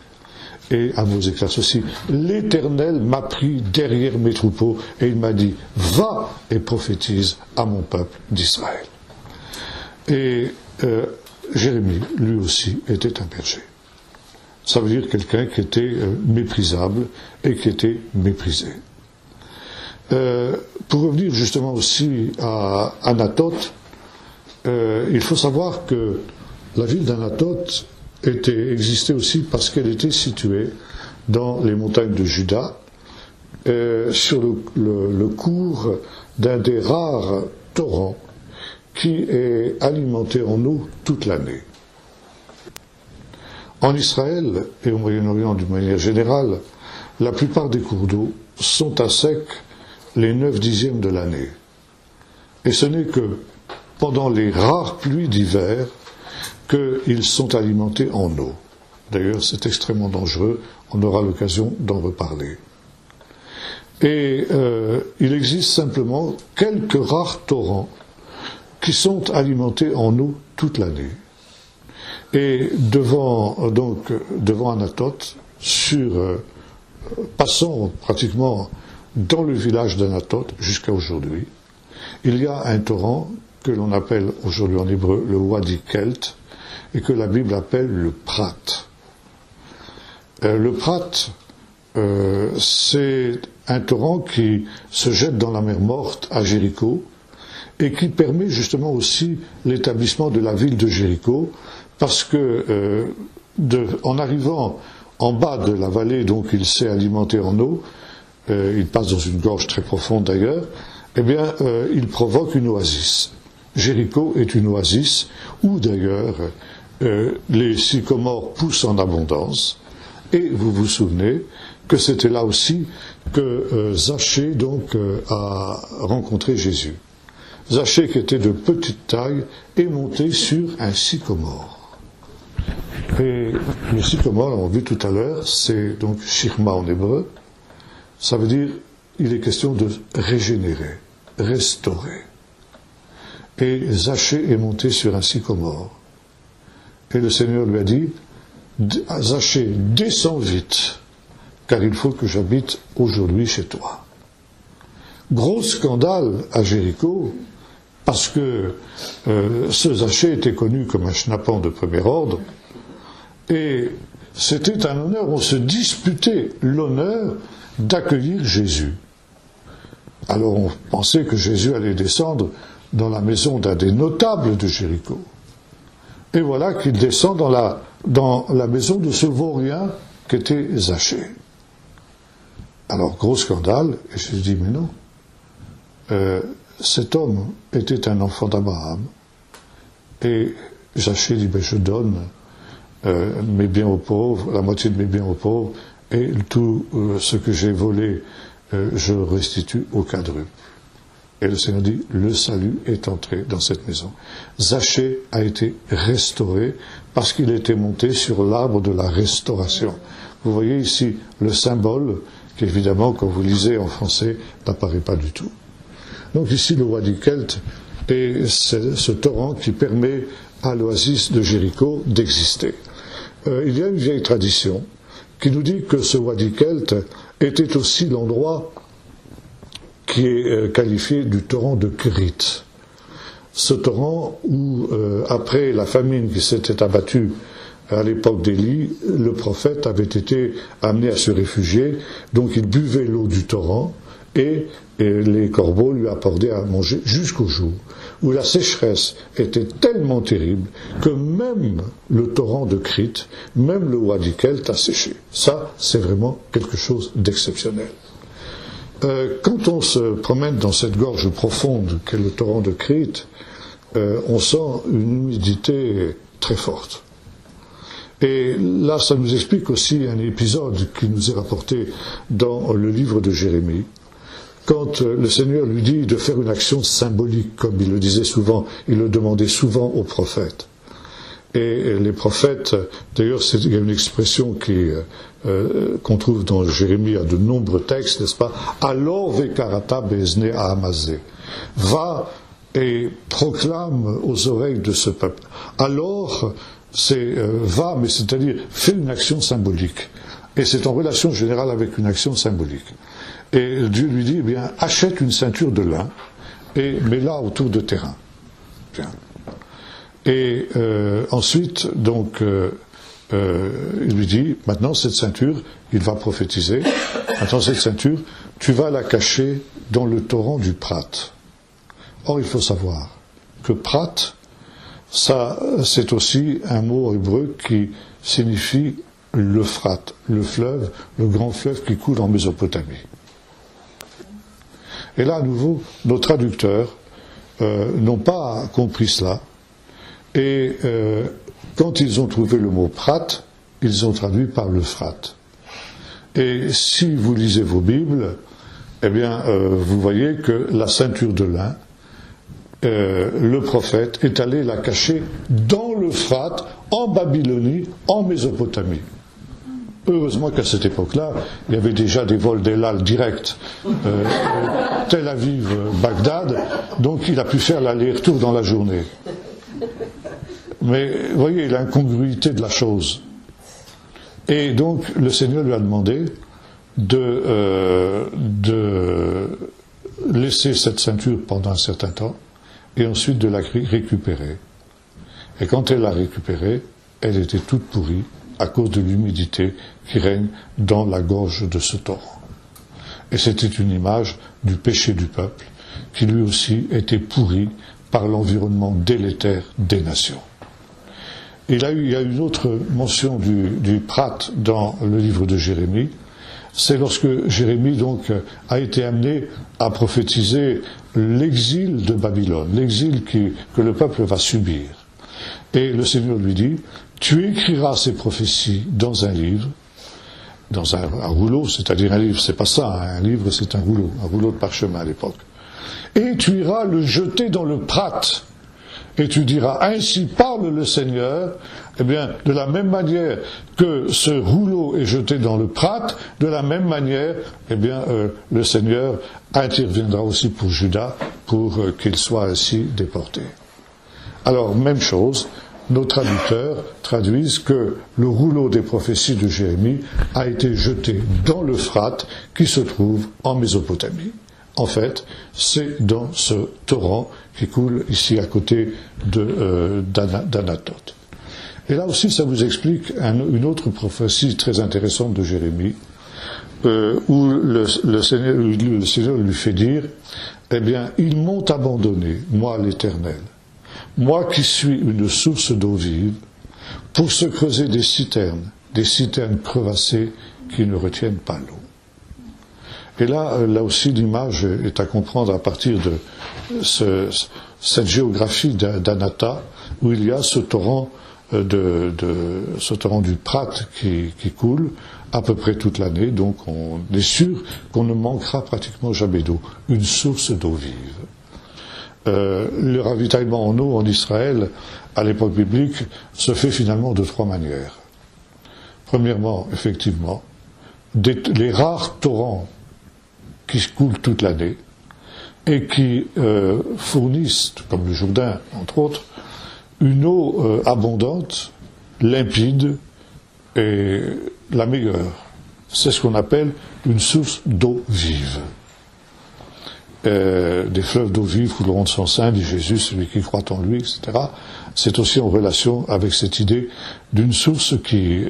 Et Amos éclate ceci: l'Éternel m'a pris derrière mes troupeaux et il m'a dit, va et prophétise à mon peuple d'Israël. Et Jérémie, lui aussi, était un berger. Ça veut dire quelqu'un qui était méprisable et qui était méprisé. Pour revenir justement aussi à Anathoth, il faut savoir que la ville d'Anathoth existait aussi parce qu'elle était située dans les montagnes de Juda, sur le cours d'un des rares torrents qui est alimenté en eau toute l'année. En Israël et au Moyen-Orient d'une manière générale, la plupart des cours d'eau sont à sec les 9/10 de l'année. Et ce n'est que pendant les rares pluies d'hiver qu'ils sont alimentés en eau. D'ailleurs, c'est extrêmement dangereux, on aura l'occasion d'en reparler. Et il existe simplement quelques rares torrents qui sont alimentés en eau toute l'année. Et devant Anathoth, passant pratiquement dans le village d'Anathoth jusqu'à aujourd'hui, il y a un torrent que l'on appelle aujourd'hui en hébreu le Wadi Kelt, et que la Bible appelle le Prat. Le Prat, c'est un torrent qui se jette dans la mer Morte à Jéricho et qui permet justement aussi l'établissement de la ville de Jéricho, parce que en arrivant en bas de la vallée, donc il s'est alimenté en eau, il passe dans une gorge très profonde d'ailleurs, eh bien il provoque une oasis. Jéricho est une oasis où d'ailleurs les sycomores poussent en abondance, et vous vous souvenez que c'était là aussi que Zachée donc a rencontré Jésus. Zachée, qui était de petite taille, est monté sur un sycomore. Et le sycomore, on l'a vu tout à l'heure, c'est donc shirma en hébreu, ça veut dire il est question de régénérer, restaurer. Et Zachée est monté sur un sycomore. Et le Seigneur lui a dit, Zachée, descends vite, car il faut que j'habite aujourd'hui chez toi. Gros scandale à Jéricho, parce que ce Zachée était connu comme un schnappant de premier ordre, et c'était un honneur, on se disputait l'honneur d'accueillir Jésus. Alors on pensait que Jésus allait descendre dans la maison d'un des notables de Jéricho. Et voilà qu'il descend dans la maison de ce vaurien qu'était Zachée. Alors, gros scandale, et je dis, mais non, cet homme était un enfant d'Abraham, et Zachée dit, ben, je donne mes biens aux pauvres, la moitié de mes biens aux pauvres, et tout ce que j'ai volé, je restitue au quadruple. Et le Seigneur dit, le salut est entré dans cette maison. Zachée a été restauré parce qu'il était monté sur l'arbre de la restauration. Vous voyez ici le symbole qui, évidemment, quand vous lisez en français, n'apparaît pas du tout. Donc ici, le Wadi Kelt est ce torrent qui permet à l'oasis de Jéricho d'exister. Il y a une vieille tradition qui nous dit que ce Wadi Kelt était aussi l'endroit qui est qualifié du torrent de Krit. Ce torrent où, après la famine qui s'était abattue à l'époque d'Élie, le prophète avait été amené à se réfugier, donc il buvait l'eau du torrent, et les corbeaux lui apportaient à manger jusqu'au jour où la sécheresse était tellement terrible que même le torrent de Krit, même le Wadi Kelt a séché. Ça, c'est vraiment quelque chose d'exceptionnel. Quand on se promène dans cette gorge profonde qu'est le torrent de Krit, on sent une humidité très forte. Et là, ça nous explique aussi un épisode qui nous est rapporté dans le livre de Jérémie, quand le Seigneur lui dit de faire une action symbolique, comme il le disait souvent, il le demandait souvent aux prophètes. Et les prophètes, d'ailleurs, il y a une expression qu'on trouve dans Jérémie à de nombreux textes, n'est-ce pas? Alors vekarata bezne ahamazé. Va et proclame aux oreilles de ce peuple. Alors, c'est va, mais c'est-à-dire fais une action symbolique. Et c'est en relation générale avec une action symbolique. Et Dieu lui dit, eh bien, achète une ceinture de lin et mets-la autour de tes reins. Bien. Et ensuite, donc, il lui dit, maintenant cette ceinture, il va prophétiser, maintenant cette ceinture, tu vas la cacher dans le torrent du Prat. Or, il faut savoir que Prat, ça, c'est aussi un mot hébreu qui signifie l'Euphrate, le fleuve, le grand fleuve qui coule en Mésopotamie. Et là, à nouveau, nos traducteurs n'ont pas compris cela. Et quand ils ont trouvé le mot Prat, ils ont traduit par l'Euphrate. Et si vous lisez vos Bibles, eh bien, vous voyez que la ceinture de lin, le prophète est allé la cacher dans l'Euphrate, en Babylonie, en Mésopotamie. Heureusement qu'à cette époque-là, il y avait déjà des vols d'El Al directs, Tel Aviv, Bagdad, donc il a pu faire l'aller-retour dans la journée. Mais vous voyez l'incongruité de la chose. Et donc le Seigneur lui a demandé de laisser cette ceinture pendant un certain temps et ensuite de la récupérer. Et quand elle l'a récupérée, elle était toute pourrie à cause de l'humidité qui règne dans la gorge de ce torrent. Et c'était une image du péché du peuple qui lui aussi était pourri par l'environnement délétère des nations. Il y a une autre mention du Prat dans le livre de Jérémie. C'est lorsque Jérémie donc a été amené à prophétiser l'exil de Babylone, l'exil que le peuple va subir. Et le Seigneur lui dit, tu écriras ces prophéties dans un livre, dans un rouleau, c'est-à-dire un livre, c'est pas ça, hein, un livre c'est un rouleau de parchemin à l'époque. Et tu iras le jeter dans le Prat. Et tu diras, ainsi parle le Seigneur, eh bien, de la même manière que ce rouleau est jeté dans le Prat, de la même manière, eh bien, le Seigneur interviendra aussi pour Juda, pour qu'il soit ainsi déporté. Alors, même chose, nos traducteurs traduisent que le rouleau des prophéties de Jérémie a été jeté dans l'Euphrate qui se trouve en Mésopotamie. En fait, c'est dans ce torrent qui coule ici à côté d'Anatote. Et là aussi, ça vous explique une autre prophétie très intéressante de Jérémie, où le Seigneur lui fait dire, eh bien, ils m'ont abandonné, moi l'Éternel, moi qui suis une source d'eau vive, pour se creuser des citernes crevassées qui ne retiennent pas l'eau. Et là aussi, l'image est à comprendre à partir de cette géographie d'Anata, où il y a ce torrent du Prat qui coule à peu près toute l'année, donc on est sûr qu'on ne manquera pratiquement jamais d'eau, une source d'eau vive. Le ravitaillement en eau en Israël, à l'époque biblique, se fait finalement de 3 manières. Premièrement, effectivement, les rares torrents qui coulent toute l'année et qui fournissent, comme le Jourdain entre autres, une eau abondante, limpide et la meilleure. C'est ce qu'on appelle une source d'eau vive. Des fleuves d'eau vive couleront de son sein, dit Jésus, celui qui croit en lui, etc. C'est aussi en relation avec cette idée d'une source qui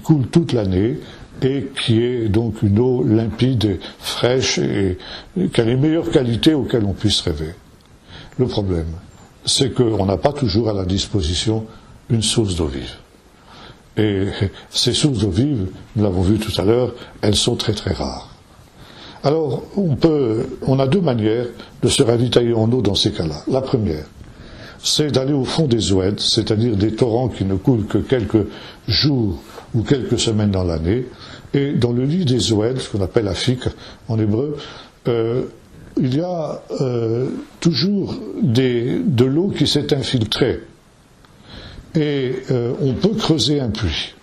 coule toute l'année et qui est donc une eau limpide, et fraîche et qui a les meilleures qualités auxquelles on puisse rêver. Le problème, c'est qu'on n'a pas toujours à la disposition une source d'eau vive. Et ces sources d'eau vive, nous l'avons vu tout à l'heure, elles sont très très rares. Alors, on a 2 manières de se ravitailler en eau dans ces cas-là. La première, c'est d'aller au fond des oueds, c'est-à-dire des torrents qui ne coulent que quelques jours ou quelques semaines dans l'année, et dans le lit des oueds, ce qu'on appelle afik en hébreu, il y a toujours de l'eau qui s'est infiltrée. Et on peut creuser un puits.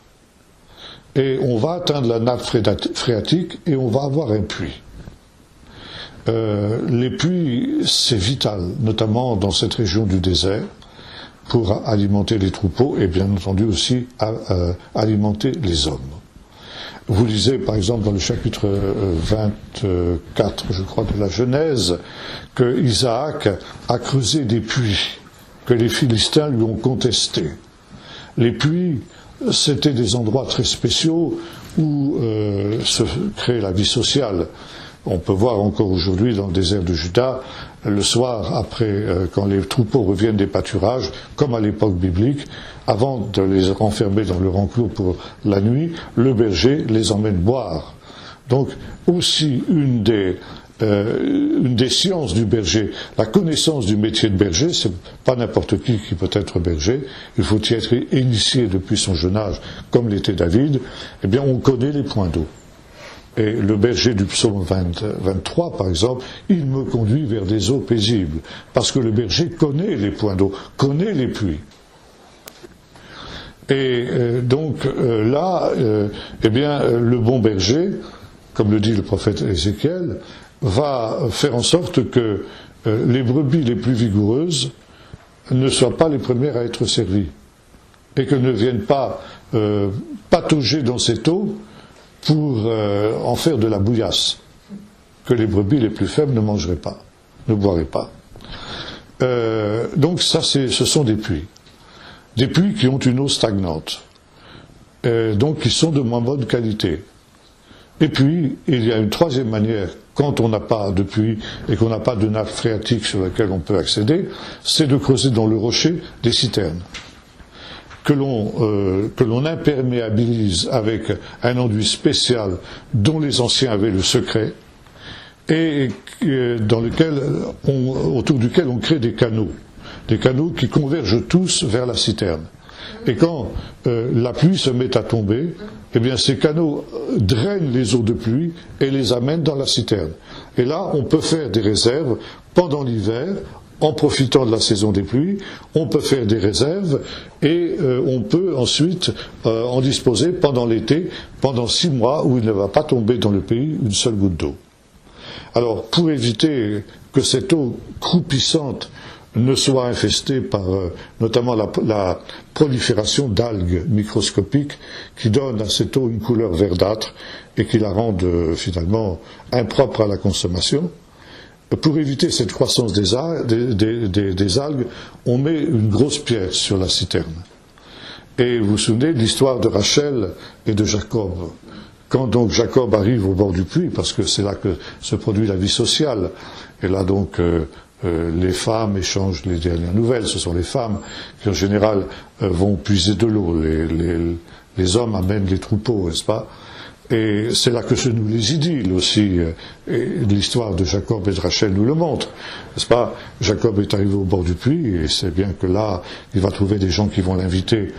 Et on va atteindre la nappe phréatique et on va avoir un puits. Les puits, c'est vital, notamment dans cette région du désert, pour alimenter les troupeaux et bien entendu aussi alimenter les hommes. Vous lisez par exemple dans le chapitre 24, je crois, de la Genèse, que Isaac a creusé des puits que les Philistins lui ont contestés. Les puits, c'était des endroits très spéciaux où se crée la vie sociale. On peut voir encore aujourd'hui dans le désert de Juda, le soir, après, quand les troupeaux reviennent des pâturages, comme à l'époque biblique, avant de les renfermer dans leur enclos pour la nuit, le berger les emmène boire. Donc, aussi une des sciences du berger, la connaissance du métier de berger, c'est pas n'importe qui peut être berger, il faut y être initié depuis son jeune âge, comme l'était David, eh bien on connaît les points d'eau. Et le berger du psaume 23, par exemple, il me conduit vers des eaux paisibles, parce que le berger connaît les points d'eau, connaît les puits. Et donc là, eh bien, le bon berger, comme le dit le prophète Ézéchiel, va faire en sorte que les brebis les plus vigoureuses ne soient pas les premières à être servies, et que ne viennent pas patauger dans cette eau pour en faire de la bouillasse, que les brebis les plus faibles ne mangeraient pas, ne boiraient pas. Donc ça, ce sont des puits qui ont une eau stagnante, donc qui sont de moins bonne qualité. Et puis, il y a une troisième manière, quand on n'a pas de puits et qu'on n'a pas de nappe phréatique sur laquelle on peut accéder, c'est de creuser dans le rocher des citernes, que l'on imperméabilise avec un enduit spécial dont les anciens avaient le secret, et autour duquel on crée des canaux qui convergent tous vers la citerne. Et quand la pluie se met à tomber, eh bien ces canaux drainent les eaux de pluie et les amènent dans la citerne. Et là, on peut faire des réserves pendant l'hiver, en profitant de la saison des pluies, on peut faire des réserves et on peut ensuite en disposer pendant l'été, pendant 6 mois où il ne va pas tomber dans le pays une seule goutte d'eau. Alors, pour éviter que cette eau croupissante ne soit infesté par notamment la prolifération d'algues microscopiques qui donnent à cette eau une couleur verdâtre et qui la rendent finalement impropre à la consommation. Pour éviter cette croissance des algues, on met une grosse pierre sur la citerne. Et vous vous souvenez de l'histoire de Rachel et de Jacob. Quand donc Jacob arrive au bord du puits, parce que c'est là que se produit la vie sociale, et là donc les femmes échangent les dernières nouvelles, ce sont les femmes qui en général vont puiser de l'eau, les hommes amènent les troupeaux, n'est-ce pas? Et c'est là que se nouent les idylles aussi, et l'histoire de Jacob et de Rachel nous le montre, n'est-ce pas? Jacob est arrivé au bord du puits, et c'est bien que là, il va trouver des gens qui vont l'inviter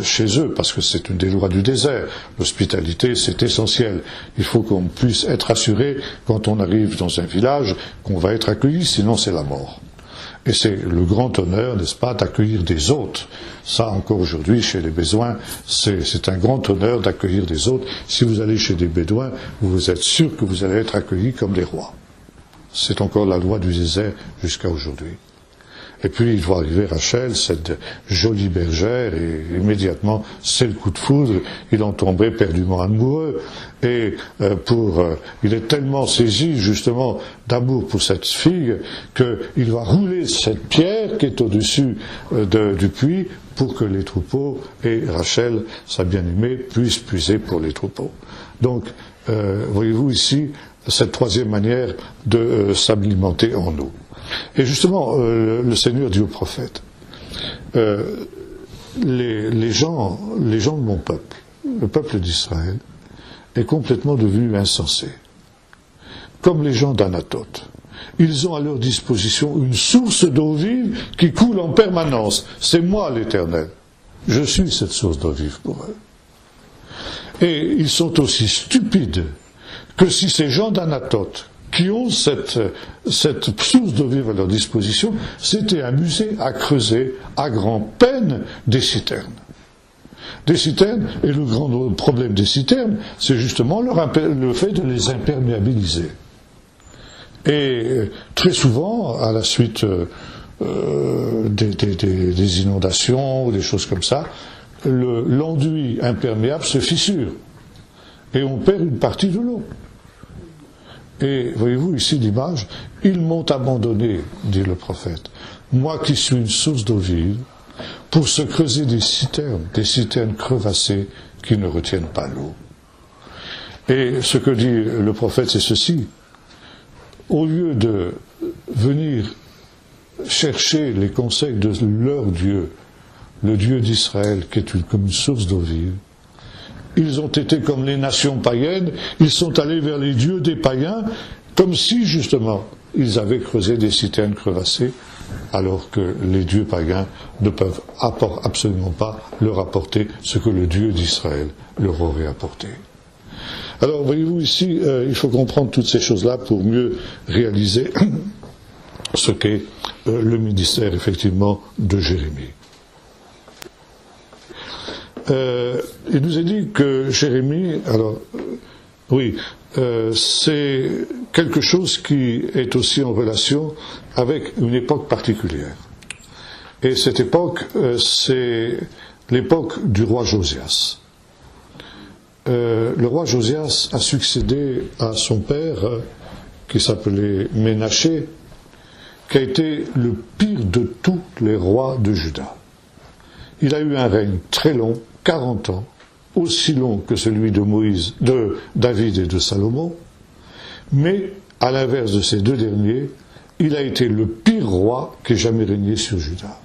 chez eux, parce que c'est une des lois du désert. L'hospitalité, c'est essentiel. Il faut qu'on puisse être assuré, quand on arrive dans un village, qu'on va être accueilli, sinon c'est la mort. Et c'est le grand honneur, n'est-ce pas, d'accueillir des hôtes. Ça, encore aujourd'hui, chez les Bédouins, c'est un grand honneur d'accueillir des hôtes. Si vous allez chez des Bédouins, vous êtes sûr que vous allez être accueillis comme des rois. C'est encore la loi du désert jusqu'à aujourd'hui. Et puis, il voit arriver Rachel, cette jolie bergère, et immédiatement, c'est le coup de foudre, il en tombe éperdument amoureux, et il est tellement saisi, justement, d'amour pour cette fille, qu'il va rouler cette pierre qui est au-dessus du puits, pour que les troupeaux et Rachel, sa bien-aimée, puissent puiser pour les troupeaux. Donc, voyez-vous ici, cette troisième manière de s'alimenter en eau. Et justement, le Seigneur dit au prophète, les gens de mon peuple, le peuple d'Israël, est complètement devenu insensé. Comme les gens d'Anatote. Ils ont à leur disposition une source d'eau vive qui coule en permanence. C'est moi l'Éternel. Je suis cette source d'eau vive pour eux. Et ils sont aussi stupides que si ces gens d'Anatote, qui ont cette source d'eau vive à leur disposition, s'étaient amusés à creuser à grand-peine des citernes. Des citernes, et le grand problème des citernes, c'est justement le fait de les imperméabiliser. Et très souvent, à la suite des inondations ou des choses comme ça, l'enduit imperméable se fissure. Et on perd une partie de l'eau. Et voyez-vous ici l'image, ils m'ont abandonné, dit le prophète, moi qui suis une source d'eau vive, pour se creuser des citernes crevassées qui ne retiennent pas l'eau. Et ce que dit le prophète, c'est ceci, au lieu de venir chercher les conseils de leur Dieu, le Dieu d'Israël, qui est comme une source d'eau vive, ils ont été comme les nations païennes, ils sont allés vers les dieux des païens, comme si, justement, ils avaient creusé des citernes crevassées, alors que les dieux païens ne peuvent absolument pas leur apporter ce que le Dieu d'Israël leur aurait apporté. Alors, voyez-vous, ici, il faut comprendre toutes ces choses-là pour mieux réaliser ce qu'est le ministère, effectivement, de Jérémie. Il nous est dit que Jérémie, c'est quelque chose qui est aussi en relation avec une époque particulière. Et cette époque, c'est l'époque du roi Josias. Le roi Josias a succédé à son père, qui s'appelait Ménaché, qui a été le pire de tous les rois de Juda. Il a eu un règne très long, 40 ans, aussi long que celui de David et de Salomon, mais à l'inverse de ces deux derniers, il a été le pire roi qui ait jamais régné sur Juda.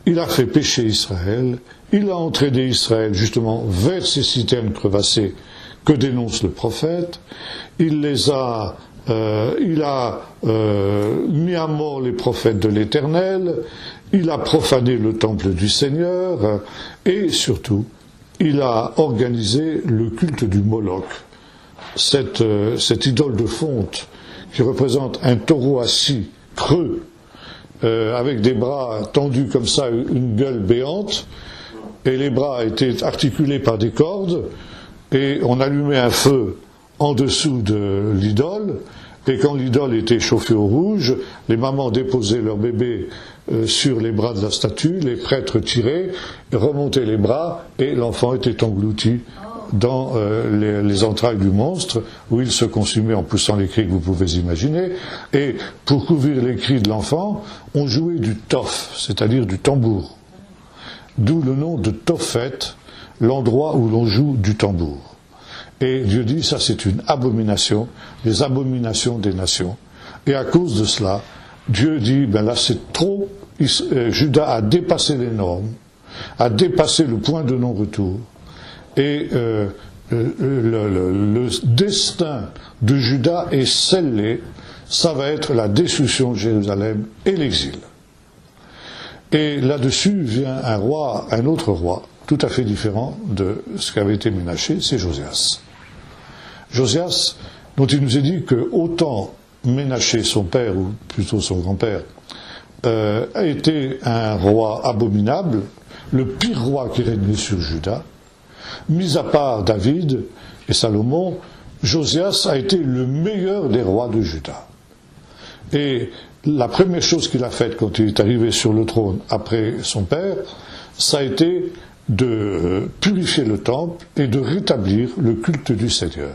Il a fait pécher Israël, il a entraîné Israël justement vers ces citernes crevassées que dénonce le prophète, il a mis à mort les prophètes de l'Éternel, il a profané le temple du Seigneur, et surtout, il a organisé le culte du Moloch, cette idole de fonte qui représente un taureau assis, creux, avec des bras tendus comme ça, une gueule béante, et les bras étaient articulés par des cordes, et on allumait un feu en dessous de l'idole, Et quand l'idole était chauffée au rouge, les mamans déposaient leur bébé sur les bras de la statue, les prêtres tiraient, remontaient les bras, et l'enfant était englouti dans les entrailles du monstre, où il se consumait en poussant les cris que vous pouvez imaginer. Et pour couvrir les cris de l'enfant, on jouait du tof, c'est-à-dire du tambour. D'où le nom de Tophet, l'endroit où l'on joue du tambour. Et Dieu dit, ça c'est une abomination, les abominations des nations. Et à cause de cela, Dieu dit, ben là c'est trop, Juda a dépassé les normes, a dépassé le point de non-retour. Et le destin de Juda est scellé, ça va être la destruction de Jérusalem et l'exil. Et là-dessus vient un autre roi, tout à fait différent de ce qu'avait été Ménaché, c'est Josias. Josias, dont il nous est dit que autant Ménaché, son père, ou plutôt son grand-père, a été un roi abominable, le pire roi qui régnait sur Juda, mis à part David et Salomon, Josias a été le meilleur des rois de Juda. Et la première chose qu'il a faite quand il est arrivé sur le trône après son père, ça a été de purifier le temple et de rétablir le culte du Seigneur.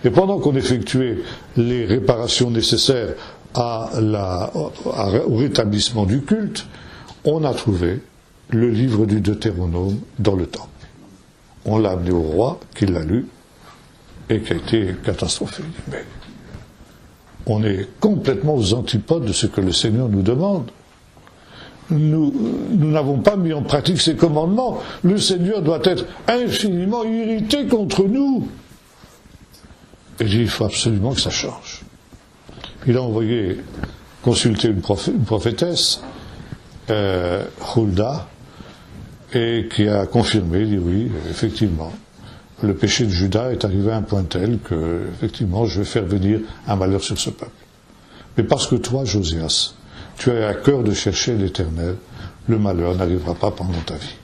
Et pendant qu'on effectuait les réparations nécessaires au rétablissement du culte, on a trouvé le livre du Deutéronome dans le temple. On l'a amené au roi, qui l'a lu, et qui a été catastrophé. Mais on est complètement aux antipodes de ce que le Seigneur nous demande. Nous n'avons pas mis en pratique ses commandements. Le Seigneur doit être infiniment irrité contre nous. Et il faut absolument que ça change. Il a envoyé consulter une prophétesse, Hulda, et qui a confirmé, il dit oui, effectivement, le péché de Juda est arrivé à un point tel que, effectivement, je vais faire venir un malheur sur ce peuple. Mais parce que toi, Josias, tu as à cœur de chercher l'Éternel, le malheur n'arrivera pas pendant ta vie.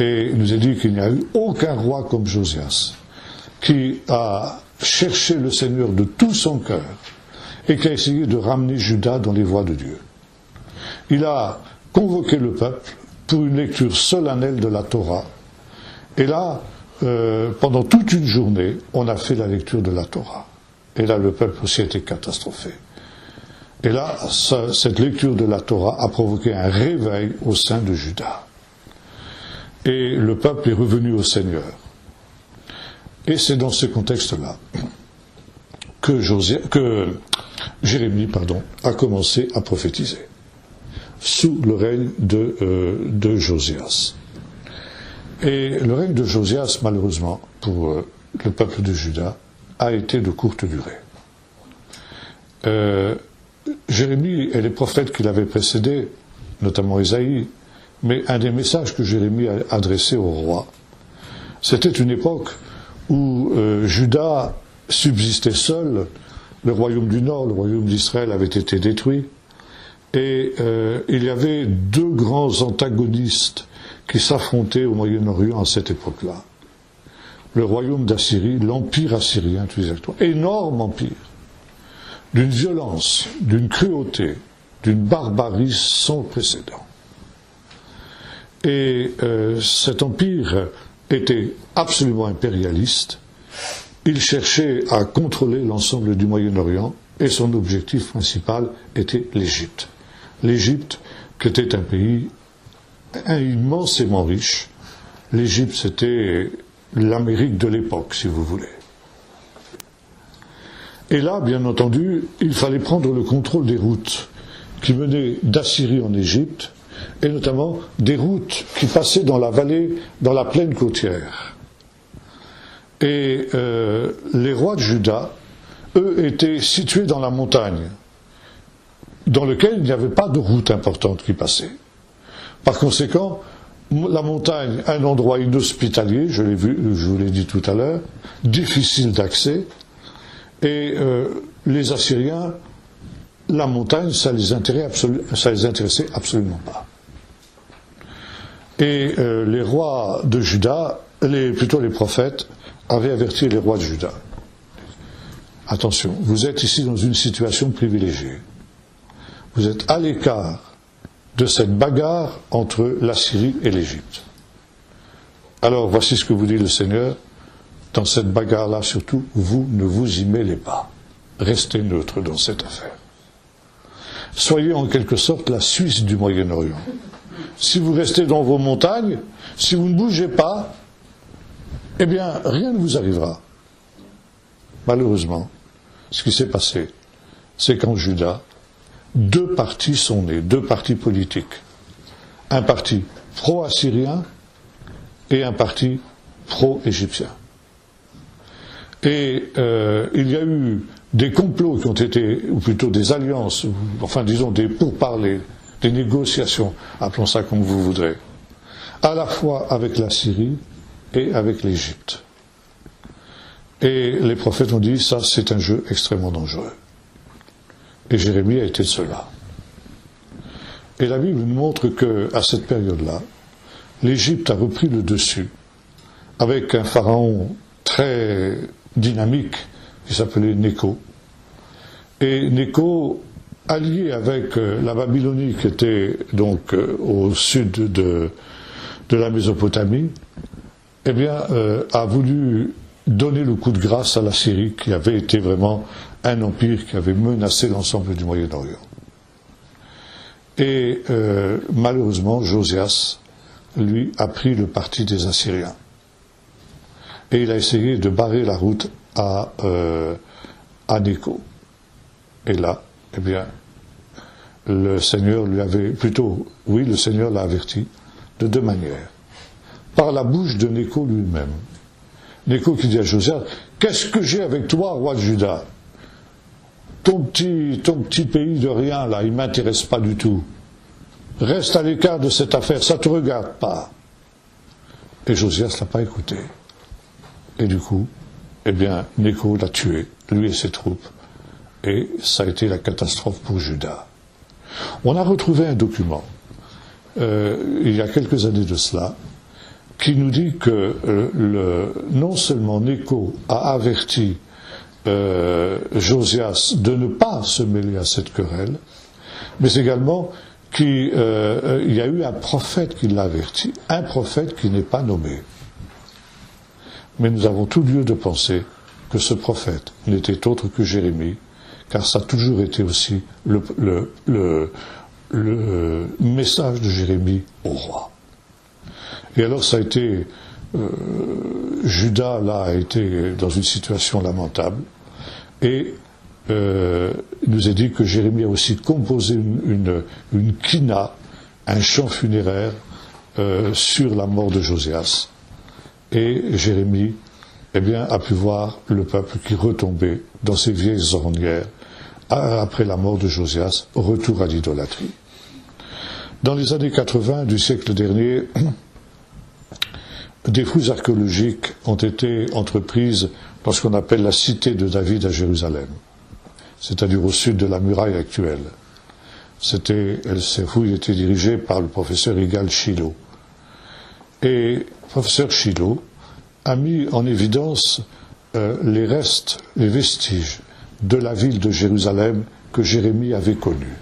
Et il nous est dit qu'il n'y a eu aucun roi comme Josias, qui a cherché le Seigneur de tout son cœur, et qui a essayé de ramener Juda dans les voies de Dieu. Il a convoqué le peuple pour une lecture solennelle de la Torah. Et là, pendant toute une journée, on a fait la lecture de la Torah. Et là, le peuple aussi a été catastrophé. Et là, cette lecture de la Torah a provoqué un réveil au sein de Juda. Et le peuple est revenu au Seigneur. Et c'est dans ce contexte-là que Jérémie a commencé à prophétiser, sous le règne de Josias. Et le règne de Josias, malheureusement, pour le peuple de Juda, a été de courte durée. Jérémie et les prophètes qui l'avaient précédé, notamment Ésaïe, mais un des messages que Jérémie a adressé au roi, c'était une époque où Juda subsistait seul, le royaume du Nord, le royaume d'Israël avait été détruit, et il y avait deux grands antagonistes qui s'affrontaient au Moyen-Orient à cette époque-là. Le royaume d'Assyrie, l'empire assyrien, tout exactement, énorme empire, d'une violence, d'une cruauté, d'une barbarie sans précédent. Et cet empire était absolument impérialiste. Il cherchait à contrôler l'ensemble du Moyen-Orient et son objectif principal était l'Égypte. L'Égypte, qui était un pays immensément riche. L'Égypte, c'était l'Amérique de l'époque, si vous voulez. Et là, bien entendu, il fallait prendre le contrôle des routes qui menaient d'Assyrie en Égypte, et notamment des routes qui passaient dans la vallée, dans la plaine côtière. Et les rois de Juda, eux, étaient situés dans la montagne, dans lequel il n'y avait pas de route importante qui passait. Par conséquent, la montagne, un endroit inhospitalier, je l'ai vu, je vous l'ai dit tout à l'heure, difficile d'accès, et les Assyriens, la montagne, ça les intéressait absolument pas. Et les rois de Juda, plutôt les prophètes, avaient averti les rois de Juda. attention, vous êtes ici dans une situation privilégiée. Vous êtes à l'écart de cette bagarre entre la Syrie et l'Égypte. Alors voici ce que vous dit le Seigneur, dans cette bagarre-là surtout, vous ne vous y mêlez pas. Restez neutre dans cette affaire. Soyez en quelque sorte la Suisse du Moyen-Orient. Si vous restez dans vos montagnes, si vous ne bougez pas, eh bien rien ne vous arrivera. Malheureusement, ce qui s'est passé, c'est qu'en Juda, deux partis sont nés, deux partis politiques. Un parti pro-assyrien et un parti pro-égyptien. Et il y a eu des complots qui ont été, ou plutôt des alliances, enfin disons des pourparlers, des négociations, appelons ça comme vous voudrez, à la fois avec la Syrie et avec l'Égypte. Et les prophètes ont dit, ça c'est un jeu extrêmement dangereux. Et Jérémie a été de cela. Et la Bible nous montre qu'à cette période-là, l'Égypte a repris le dessus, avec un pharaon très dynamique, qui s'appelait Nécho. Et Nécho, allié avec la Babylonie, qui était donc au sud de la Mésopotamie, eh bien, a voulu donner le coup de grâce à la Syrie, qui avait été vraiment un empire qui avait menacé l'ensemble du Moyen-Orient. Et malheureusement, Josias, lui, a pris le parti des Assyriens. Et il a essayé de barrer la route à Nécho. Et là, eh bien, le Seigneur lui avait, le Seigneur l'a averti de deux manières. Par la bouche de Nécho lui-même. Nécho qui dit à Josias, qu'est-ce que j'ai avec toi, roi de Juda? Ton petit pays de rien, là, il ne m'intéresse pas du tout. Reste à l'écart de cette affaire, ça ne te regarde pas. Et Josias ne l'a pas écouté. Et du coup, eh bien, Nécho l'a tué, lui et ses troupes. Et ça a été la catastrophe pour Juda. On a retrouvé un document, il y a quelques années de cela, qui nous dit que non seulement Nécho a averti Josias de ne pas se mêler à cette querelle, mais également qu'il y a eu un prophète qui l'a averti, un prophète qui n'est pas nommé. Mais nous avons tout lieu de penser que ce prophète n'était autre que Jérémie, car ça a toujours été aussi le message de Jérémie au roi. Et alors ça a été, Juda là a été dans une situation lamentable, et il nous est dit que Jérémie a aussi composé une kina, un chant funéraire sur la mort de Josias. Et Jérémie, eh bien, a pu voir le peuple qui retombait dans ses vieilles ornières après la mort de Josias, retour à l'idolâtrie. Dans les années 80 du siècle dernier, des fouilles archéologiques ont été entreprises dans ce qu'on appelle la cité de David à Jérusalem, c'est-à-dire au sud de la muraille actuelle. Ces fouilles étaient dirigées par le professeur Yigal Shiloh. Et le professeur Shiloh a mis en évidence les restes, les vestiges de la ville de Jérusalem que Jérémie avait connue.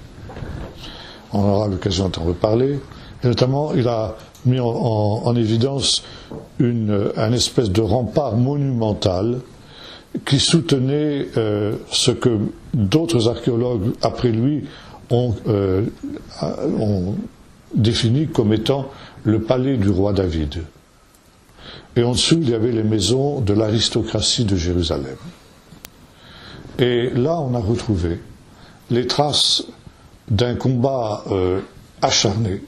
On aura l'occasion d'en reparler. Et notamment, il a mis en évidence un espèce de rempart monumental qui soutenait ce que d'autres archéologues après lui ont défini comme étant le palais du roi David. Et en dessous, il y avait les maisons de l'aristocratie de Jérusalem. Et là, on a retrouvé les traces d'un combat acharné,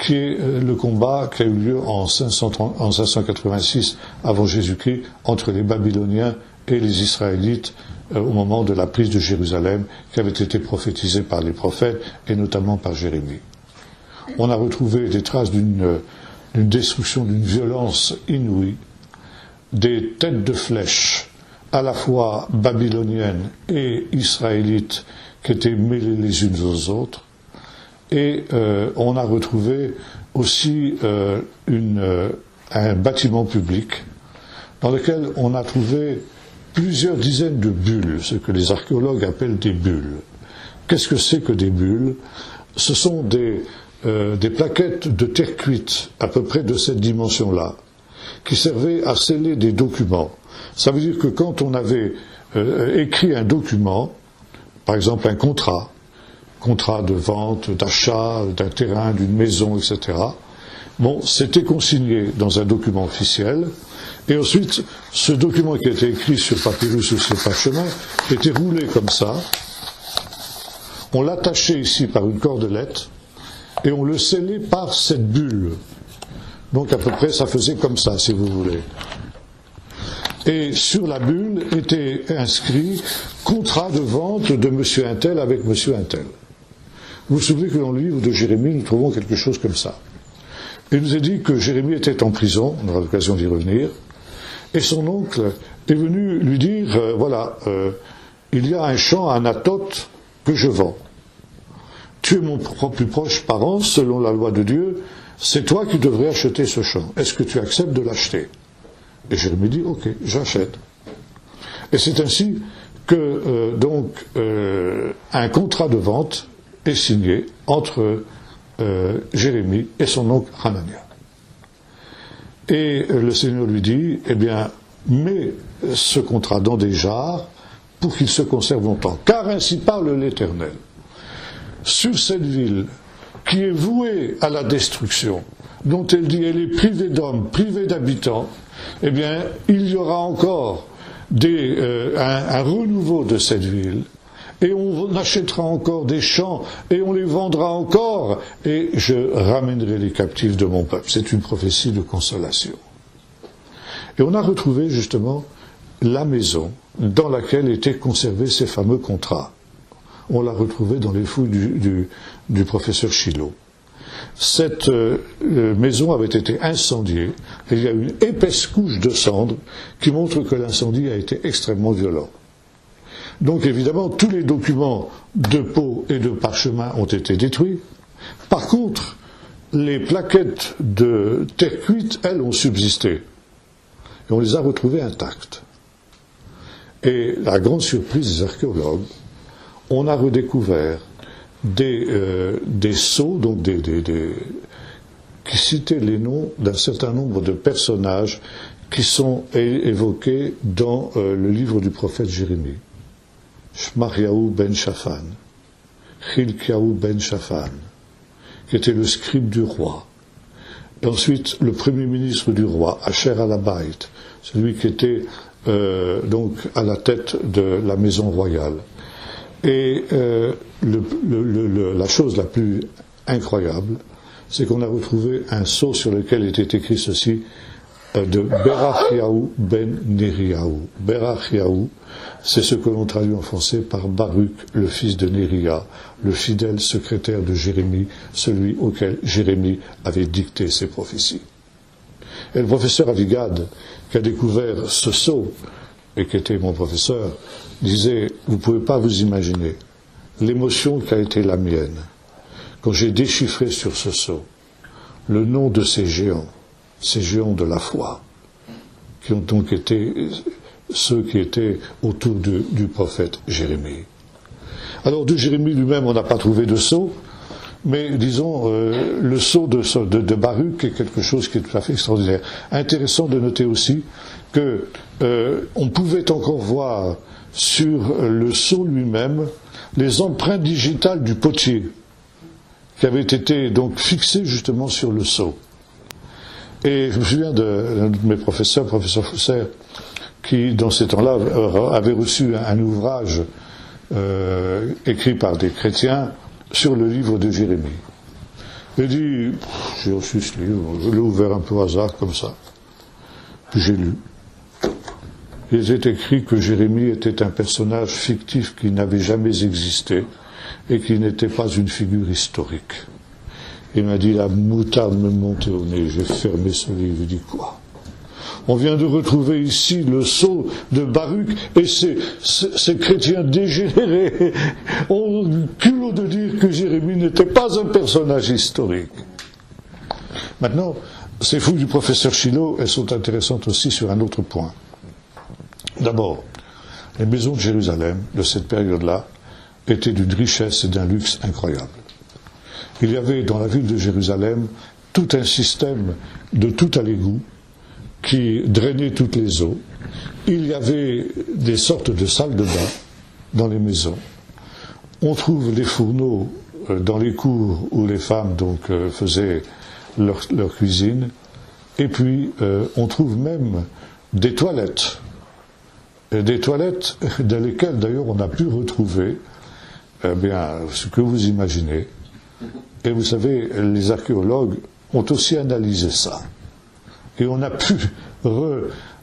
qui est le combat qui a eu lieu en 586 avant Jésus-Christ entre les Babyloniens et les Israélites au moment de la prise de Jérusalem, qui avait été prophétisée par les prophètes et notamment par Jérémie. On a retrouvé des traces d'une destruction, d'une violence inouïe, des têtes de flèches à la fois babyloniennes et israélites qui étaient mêlées les unes aux autres. Et on a retrouvé aussi un bâtiment public dans lequel on a trouvé plusieurs dizaines de bulles, ce que les archéologues appellent des bulles. Qu'est-ce que c'est que des bulles? Ce sont des plaquettes de terre cuite, à peu près de cette dimension-là, qui servaient à sceller des documents. Ça veut dire que quand on avait écrit un document, par exemple un contrat de vente, d'achat, d'un terrain, d'une maison, etc., bon, c'était consigné dans un document officiel, et ensuite, ce document qui était écrit sur papyrus ou sur parchemin était roulé comme ça, on l'attachait ici par une cordelette, et on le scellait par cette bulle. Donc à peu près, ça faisait comme ça, si vous voulez. Et sur la bulle était inscrit « Contrat de vente de monsieur Untel avec monsieur Untel ». Vous vous souvenez que dans le livre de Jérémie, nous trouvons quelque chose comme ça. Il nous est dit que Jérémie était en prison, on aura l'occasion d'y revenir, et son oncle est venu lui dire il y a un champ à Anathoth que je vends. Tu es mon plus proche parent, selon la loi de Dieu, c'est toi qui devrais acheter ce champ. Est-ce que tu acceptes de l'acheter? Et Jérémie dit ok, j'achète. Et c'est ainsi que un contrat de vente est signé entre Jérémie et son oncle Hanania. Et le Seigneur lui dit, eh bien, mets ce contrat dans des jarres pour qu'il se conserve longtemps. Car ainsi parle l'Éternel. Sur cette ville qui est vouée à la destruction, dont elle dit elle est privée d'hommes, privée d'habitants, eh bien, il y aura encore un renouveau de cette ville. Et on achètera encore des champs, et on les vendra encore, et je ramènerai les captifs de mon peuple. C'est une prophétie de consolation. Et on a retrouvé justement la maison dans laquelle étaient conservés ces fameux contrats. On l'a retrouvé dans les fouilles du professeur Chilo. Cette maison avait été incendiée, et il y a une épaisse couche de cendres qui montre que l'incendie a été extrêmement violent. Donc évidemment, tous les documents de peau et de parchemin ont été détruits. Par contre, les plaquettes de terre cuite, elles, ont subsisté. Et on les a retrouvées intactes. Et la grande surprise des archéologues, on a redécouvert des sceaux, donc qui citaient les noms d'un certain nombre de personnages qui sont évoqués dans le livre du prophète Jérémie. Shmariaou ben Shaphan, Chilkiaou ben Shaphan, qui était le scribe du roi. Et ensuite, le premier ministre du roi, Asher al-Abayt, celui qui était donc à la tête de la maison royale. Et la chose la plus incroyable, c'est qu'on a retrouvé un sceau sur lequel était écrit ceci, de Berachiaou ben Nériaou. Berachiaou, c'est ce que l'on traduit en français par Baruch, le fils de Néria, le fidèle secrétaire de Jérémie, celui auquel Jérémie avait dicté ses prophéties. Et le professeur Avigad, qui a découvert ce sceau, et qui était mon professeur, disait, vous ne pouvez pas vous imaginer l'émotion qui a été la mienne quand j'ai déchiffré sur ce sceau le nom de ces géants de la foi, qui ont donc été ceux qui étaient autour du prophète Jérémie. Alors de Jérémie lui-même, on n'a pas trouvé de sceau, mais disons, le sceau de Baruch est quelque chose qui est tout à fait extraordinaire. Intéressant de noter aussi que on pouvait encore voir sur le sceau lui-même les empreintes digitales du potier, qui avaient été donc fixées justement sur le sceau. Et je me souviens d'un de mes professeurs, professeur Fousser, qui dans ces temps-là avait reçu un ouvrage écrit par des chrétiens sur le livre de Jérémie. Il dit, j'ai reçu ce livre, je l'ai ouvert un peu au hasard comme ça, puis j'ai lu. Il est écrit que Jérémie était un personnage fictif qui n'avait jamais existé et qui n'était pas une figure historique. Il m'a dit, la moutarde me montait au nez, j'ai fermé ce livre, il dit quoi? On vient de retrouver ici le sceau de Baruch et ces chrétiens dégénérés ont le culot de dire que Jérémie n'était pas un personnage historique. Maintenant, ces fouilles du professeur Chilo, elles sont intéressantes aussi sur un autre point. D'abord, Les maisons de Jérusalem, de cette période-là, étaient d'une richesse et d'un luxe incroyable. Il y avait dans la ville de Jérusalem tout un système de tout à l'égout qui drainait toutes les eaux. Il y avait des sortes de salles de bain dans les maisons. On trouve les fourneaux dans les cours où les femmes faisaient leur cuisine. Et puis on trouve même des toilettes dans lesquelles d'ailleurs on a pu retrouver ce que vous imaginez. Et vous savez, les archéologues ont aussi analysé ça. Et on a pu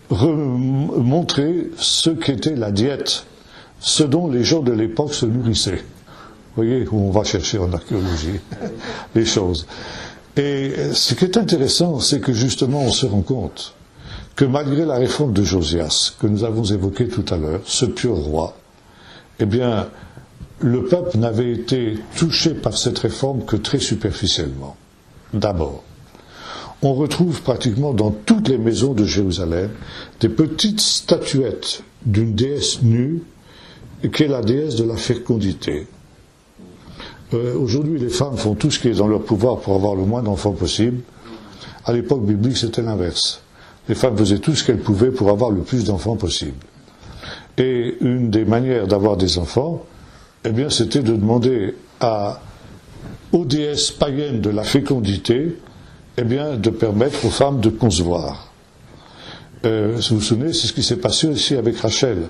montrer ce qu'était la diète, ce dont les gens de l'époque se nourrissaient. Vous voyez où on va chercher en archéologie les choses. Et ce qui est intéressant, c'est que justement on se rend compte que malgré la réforme de Josias, que nous avons évoquée tout à l'heure, ce pieux roi, eh bien, le peuple n'avait été touché par cette réforme que très superficiellement. D'abord, on retrouve pratiquement dans toutes les maisons de Jérusalem des petites statuettes d'une déesse nue, qui est la déesse de la fécondité. Aujourd'hui, les femmes font tout ce qui est dans leur pouvoir pour avoir le moins d'enfants possible. À l'époque biblique, c'était l'inverse. Les femmes faisaient tout ce qu'elles pouvaient pour avoir le plus d'enfants possible. Et une des manières d'avoir des enfants, eh bien, c'était de demander aux déesses païennes de la fécondité, eh bien, de permettre aux femmes de concevoir. Vous vous souvenez, c'est ce qui s'est passé aussi avec Rachel,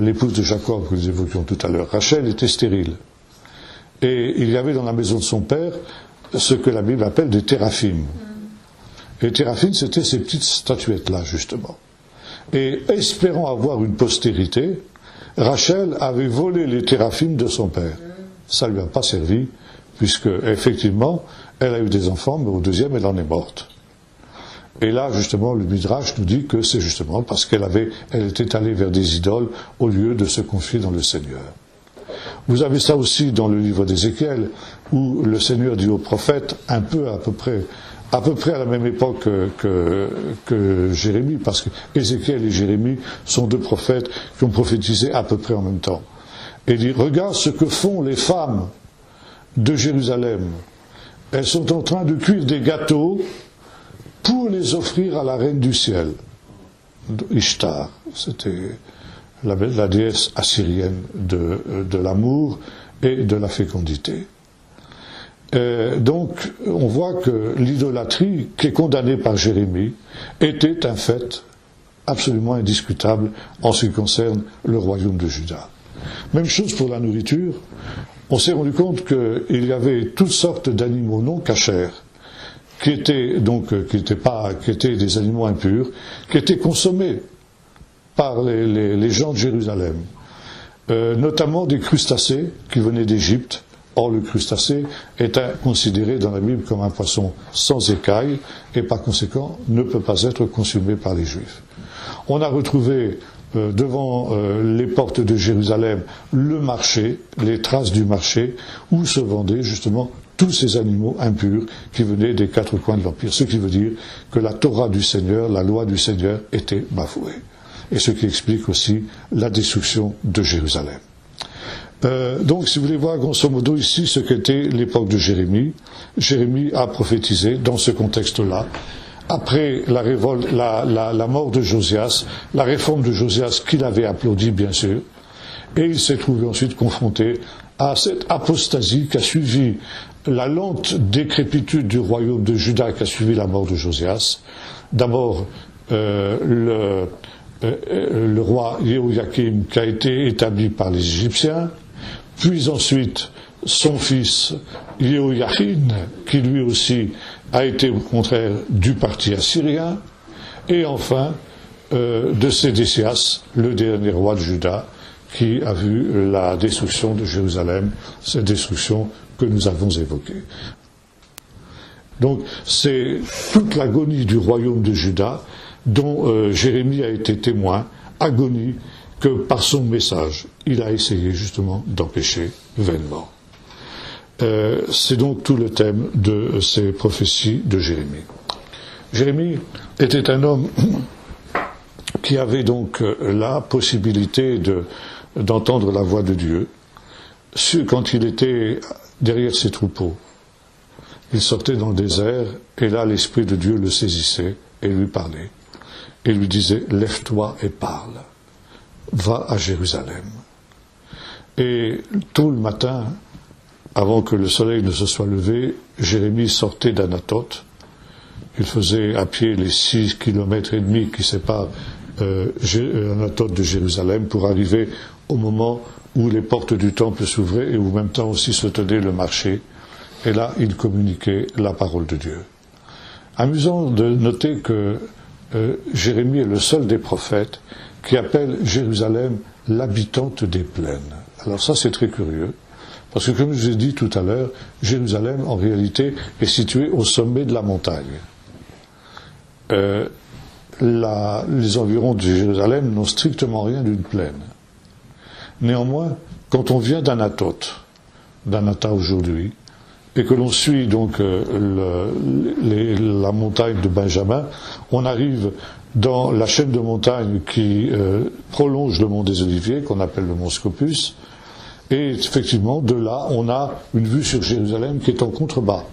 l'épouse de Jacob que nous évoquions tout à l'heure. Rachel était stérile. Et il y avait dans la maison de son père ce que la Bible appelle des téraphim. Et les téraphim, c'était ces petites statuettes-là, justement. Et espérant avoir une postérité, Rachel avait volé les téraphim de son père. Ça ne lui a pas servi, puisque, effectivement, elle a eu des enfants, mais au deuxième, elle en est morte. Et là, justement, le Midrash nous dit que c'est justement parce qu'elle était allée vers des idoles au lieu de se confier dans le Seigneur. Vous avez ça aussi dans le livre d'Ézéchiel, où le Seigneur dit au prophète, à peu près à la même époque que Jérémie, parce que Ézéchiel et Jérémie sont deux prophètes qui ont prophétisé à peu près en même temps. Et il dit, regarde ce que font les femmes de Jérusalem. Elles sont en train de cuire des gâteaux pour les offrir à la reine du ciel. Ishtar, c'était la déesse assyrienne de l'amour et de la fécondité. Donc, on voit que l'idolâtrie, qui est condamnée par Jérémie, était un fait absolument indiscutable en ce qui concerne le royaume de Juda. Même chose pour la nourriture. On s'est rendu compte qu'il y avait toutes sortes d'animaux non cachers, qui étaient des animaux impurs, qui étaient consommés par les gens de Jérusalem, notamment des crustacés qui venaient d'Égypte. Or, le crustacé est considéré dans la Bible comme un poisson sans écailles et par conséquent ne peut pas être consumé par les Juifs. On a retrouvé devant les portes de Jérusalem le marché, les traces du marché où se vendaient justement tous ces animaux impurs qui venaient des quatre coins de l'Empire. Ce qui veut dire que la Torah du Seigneur, la loi du Seigneur était bafouée. Et ce qui explique aussi la destruction de Jérusalem. Donc, si vous voulez voir grosso modo ici ce qu'était l'époque de Jérémie, Jérémie a prophétisé dans ce contexte-là. Après la révolte, la mort de Josias, la réforme de Josias qu'il avait applaudi bien sûr, et il s'est trouvé ensuite confronté à cette apostasie qui a suivi la lente décrépitude du royaume de Juda qui a suivi la mort de Josias. D'abord, le roi Jéhoïakim qui a été établi par les Égyptiens, puis ensuite son fils Jéhoïachin, qui lui aussi a été au contraire du parti assyrien, et enfin de Sédécias, le dernier roi de Juda, qui a vu la destruction de Jérusalem, cette destruction que nous avons évoquée. Donc c'est toute l'agonie du royaume de Juda dont Jérémie a été témoin, agonie que par son message, il a essayé justement d'empêcher vainement. C'est donc tout le thème de ces prophéties de Jérémie. Jérémie était un homme qui avait donc la possibilité d'entendre la voix de Dieu, quand il était derrière ses troupeaux. Il sortait dans le désert, et là l'Esprit de Dieu le saisissait et lui parlait, et lui disait « Lève-toi et parle, va à Jérusalem ». Et tôt le matin, avant que le soleil ne se soit levé, Jérémie sortait d'Anathoth. Il faisait à pied les 6,5 kilomètres qui séparent Anathoth de Jérusalem pour arriver au moment où les portes du temple s'ouvraient et où en même temps aussi se tenait le marché. Et là, il communiquait la parole de Dieu. Amusant de noter que Jérémie est le seul des prophètes qui appelle Jérusalem l'habitante des plaines. Alors ça, c'est très curieux, parce que comme je vous ai dit tout à l'heure, Jérusalem, en réalité, est située au sommet de la montagne. Les environs de Jérusalem n'ont strictement rien d'une plaine. Néanmoins, quand on vient d'Anathoth aujourd'hui, et que l'on suit donc la montagne de Benjamin, on arrive dans la chaîne de montagnes qui prolonge le mont des Oliviers, qu'on appelle le mont Scopus, et effectivement, de là, on a une vue sur Jérusalem qui est en contrebas.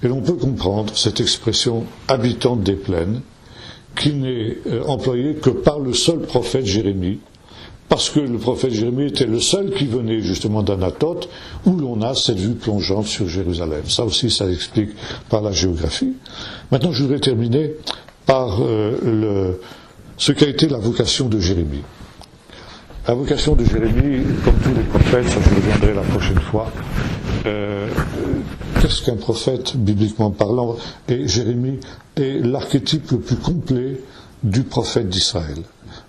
Et l'on peut comprendre cette expression « habitante des plaines » qui n'est employée que par le seul prophète Jérémie, parce que le prophète Jérémie était le seul qui venait justement d'Anathoth, où l'on a cette vue plongeante sur Jérusalem. Ça aussi, ça s'explique par la géographie. Maintenant, je voudrais terminer par ce qu'a été la vocation de Jérémie. La vocation de Jérémie, comme tous les prophètes, ça je reviendrai la prochaine fois, qu'est-ce qu'un prophète, bibliquement parlant? Et Jérémie est l'archétype le plus complet du prophète d'Israël.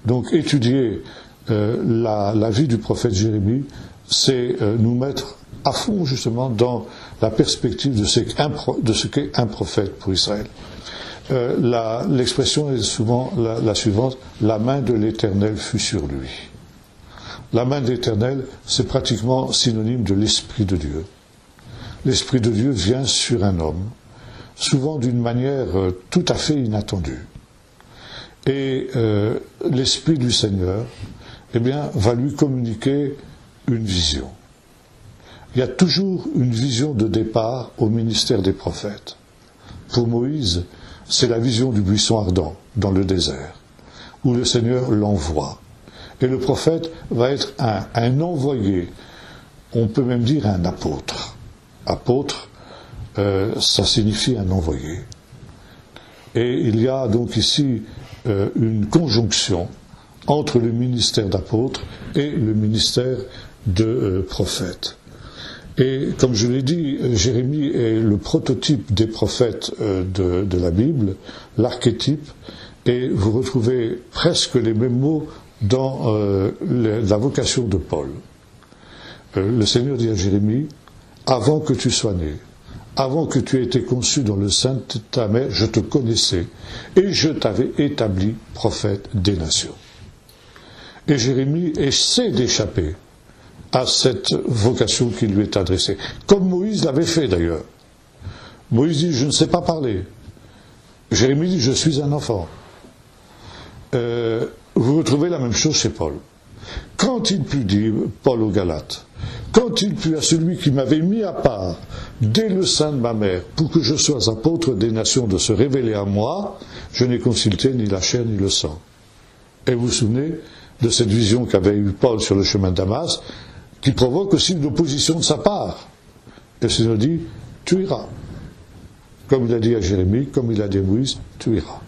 Donc, étudier la vie du prophète Jérémie, c'est nous mettre à fond justement dans la perspective de ce qu'est un prophète pour Israël. L'expression est souvent la suivante: la main de l'Éternel fut sur lui. La main de l'Éternel, c'est pratiquement synonyme de l'Esprit de Dieu. L'Esprit de Dieu vient sur un homme, souvent d'une manière tout à fait inattendue. Et l'Esprit du Seigneur, eh bien, va lui communiquer une vision. Il y a toujours une vision de départ au ministère des prophètes. Pour Moïse, c'est la vision du buisson ardent dans le désert, où le Seigneur l'envoie. Et le prophète va être un envoyé, on peut même dire un apôtre. Apôtre, ça signifie un envoyé. Et il y a donc ici une conjonction entre le ministère d'apôtre et le ministère de prophète. Et comme je l'ai dit, Jérémie est le prototype des prophètes de la Bible, l'archétype, et vous retrouvez presque les mêmes mots dans la vocation de Paul. Le Seigneur dit à Jérémie: avant que tu sois né, avant que tu aies été conçu dans le sein de ta mère, je te connaissais, et je t'avais établi prophète des nations. Et Jérémie essaie d'échapper à cette vocation qui lui est adressée, comme Moïse l'avait fait d'ailleurs. Moïse dit: je ne sais pas parler. Jérémie dit: je suis un enfant. Vous retrouvez la même chose chez Paul. Quand il put dire, Paul aux Galates, quand il put à celui qui m'avait mis à part dès le sein de ma mère pour que je sois apôtre des nations de se révéler à moi, je n'ai consulté ni la chair ni le sang. Et vous vous souvenez de cette vision qu'avait eue Paul sur le chemin de Damas, qui provoque aussi une opposition de sa part. Et le Seigneur dit: tu iras. Comme il a dit à Jérémie, comme il a dit à Moïse, tu iras.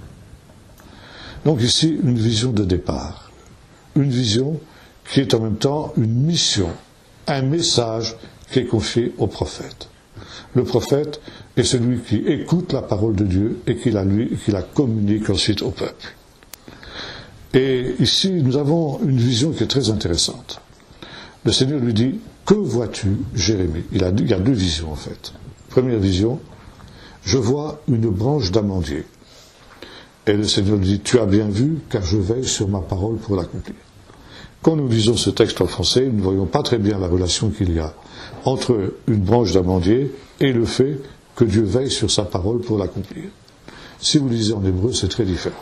Donc ici, une vision de départ. Une vision qui est en même temps une mission, un message qui est confié au prophète. Le prophète est celui qui écoute la parole de Dieu et qui la communique ensuite au peuple. Et ici, nous avons une vision qui est très intéressante. Le Seigneur lui dit: que vois-tu, Jérémie? Il y a deux visions en fait. Première vision: je vois une branche d'amandier. Et le Seigneur lui dit: tu as bien vu, car je veille sur ma parole pour l'accomplir. Quand nous lisons ce texte en français, nous ne voyons pas très bien la relation qu'il y a entre une branche d'amandier et le fait que Dieu veille sur sa parole pour l'accomplir. Si vous lisez en hébreu, c'est très différent.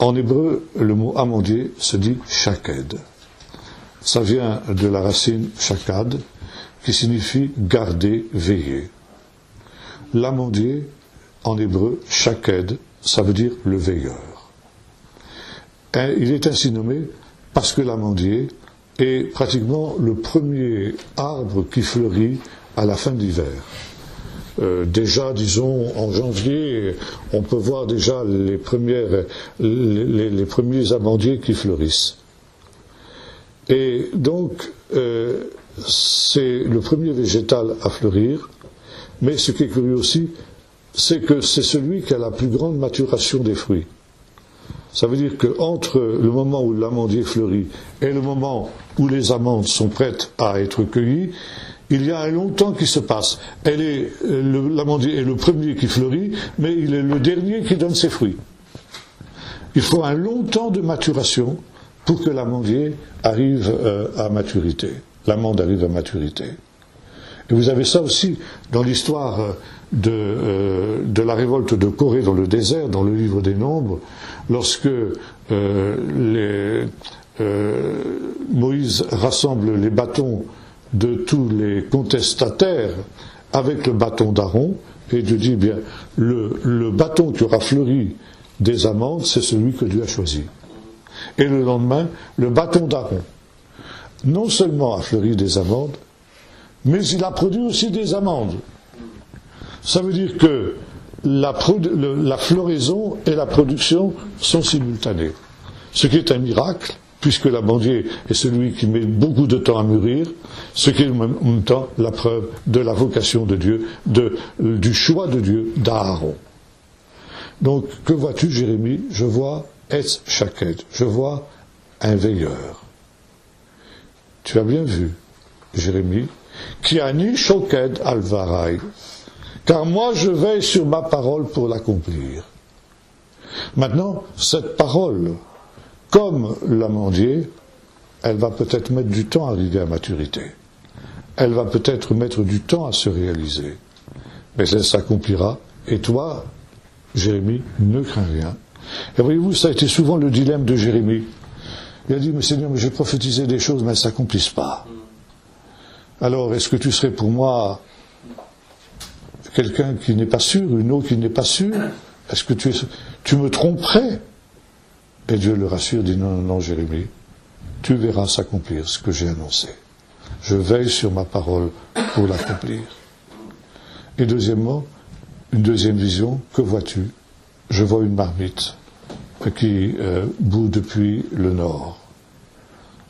En hébreu, le mot amandier se dit shaked. Ça vient de la racine shakad, qui signifie garder, veiller. L'amandier, en hébreu, shaked, ça veut dire le veilleur. Et il est ainsi nommé parce que l'amandier est pratiquement le premier arbre qui fleurit à la fin de l'hiver. Déjà, disons, en janvier, on peut voir déjà les premiers amandiers qui fleurissent. Et donc, c'est le premier végétal à fleurir, mais ce qui est curieux aussi, c'est que c'est celui qui a la plus grande maturation des fruits. Ça veut dire qu'entre le moment où l'amandier fleurit et le moment où les amandes sont prêtes à être cueillies, il y a un long temps qui se passe. L'amandier est le premier qui fleurit, mais il est le dernier qui donne ses fruits. Il faut un long temps de maturation pour que l'amandier arrive à maturité. L'amande arrive à maturité. Et vous avez ça aussi dans l'histoire de la révolte de Corée dans le désert, dans le livre des Nombres, lorsque Moïse rassemble les bâtons de tous les contestataires avec le bâton d'Aaron, et Dieu dit, bien, le bâton qui aura fleuri des amandes, c'est celui que Dieu a choisi. Et le lendemain, le bâton d'Aaron, non seulement a fleuri des amandes, mais il a produit aussi des amandes. Ça veut dire que la floraison et la production sont simultanées. Ce qui est un miracle, puisque l'amandier est celui qui met beaucoup de temps à mûrir, ce qui est en même temps la preuve de la vocation de Dieu, du choix de Dieu d'Aaron. Donc, que vois-tu, Jérémie? Je vois Etz Shaked, je vois un veilleur. Tu as bien vu, Jérémie, qui a ni Shoked Alvarai, car moi je veille sur ma parole pour l'accomplir. Maintenant, cette parole, comme l'amandier, elle va peut-être mettre du temps à arriver à maturité. Elle va peut-être mettre du temps à se réaliser. Mais elle s'accomplira, et toi, Jérémie, ne crains rien. Et voyez-vous, ça a été souvent le dilemme de Jérémie. Il a dit, mais Seigneur, mais j'ai prophétisé des choses, mais elles ne s'accomplissent pas. Alors, est-ce que tu serais pour moi quelqu'un qui n'est pas sûr, une eau qui n'est pas sûre? Est-ce que tu me tromperais? Et Dieu le rassure, dit, non, non, non, Jérémie, tu verras s'accomplir ce que j'ai annoncé. Je veille sur ma parole pour l'accomplir. Et deuxièmement, une deuxième vision, que vois-tu? Je vois une marmite qui bout depuis le nord.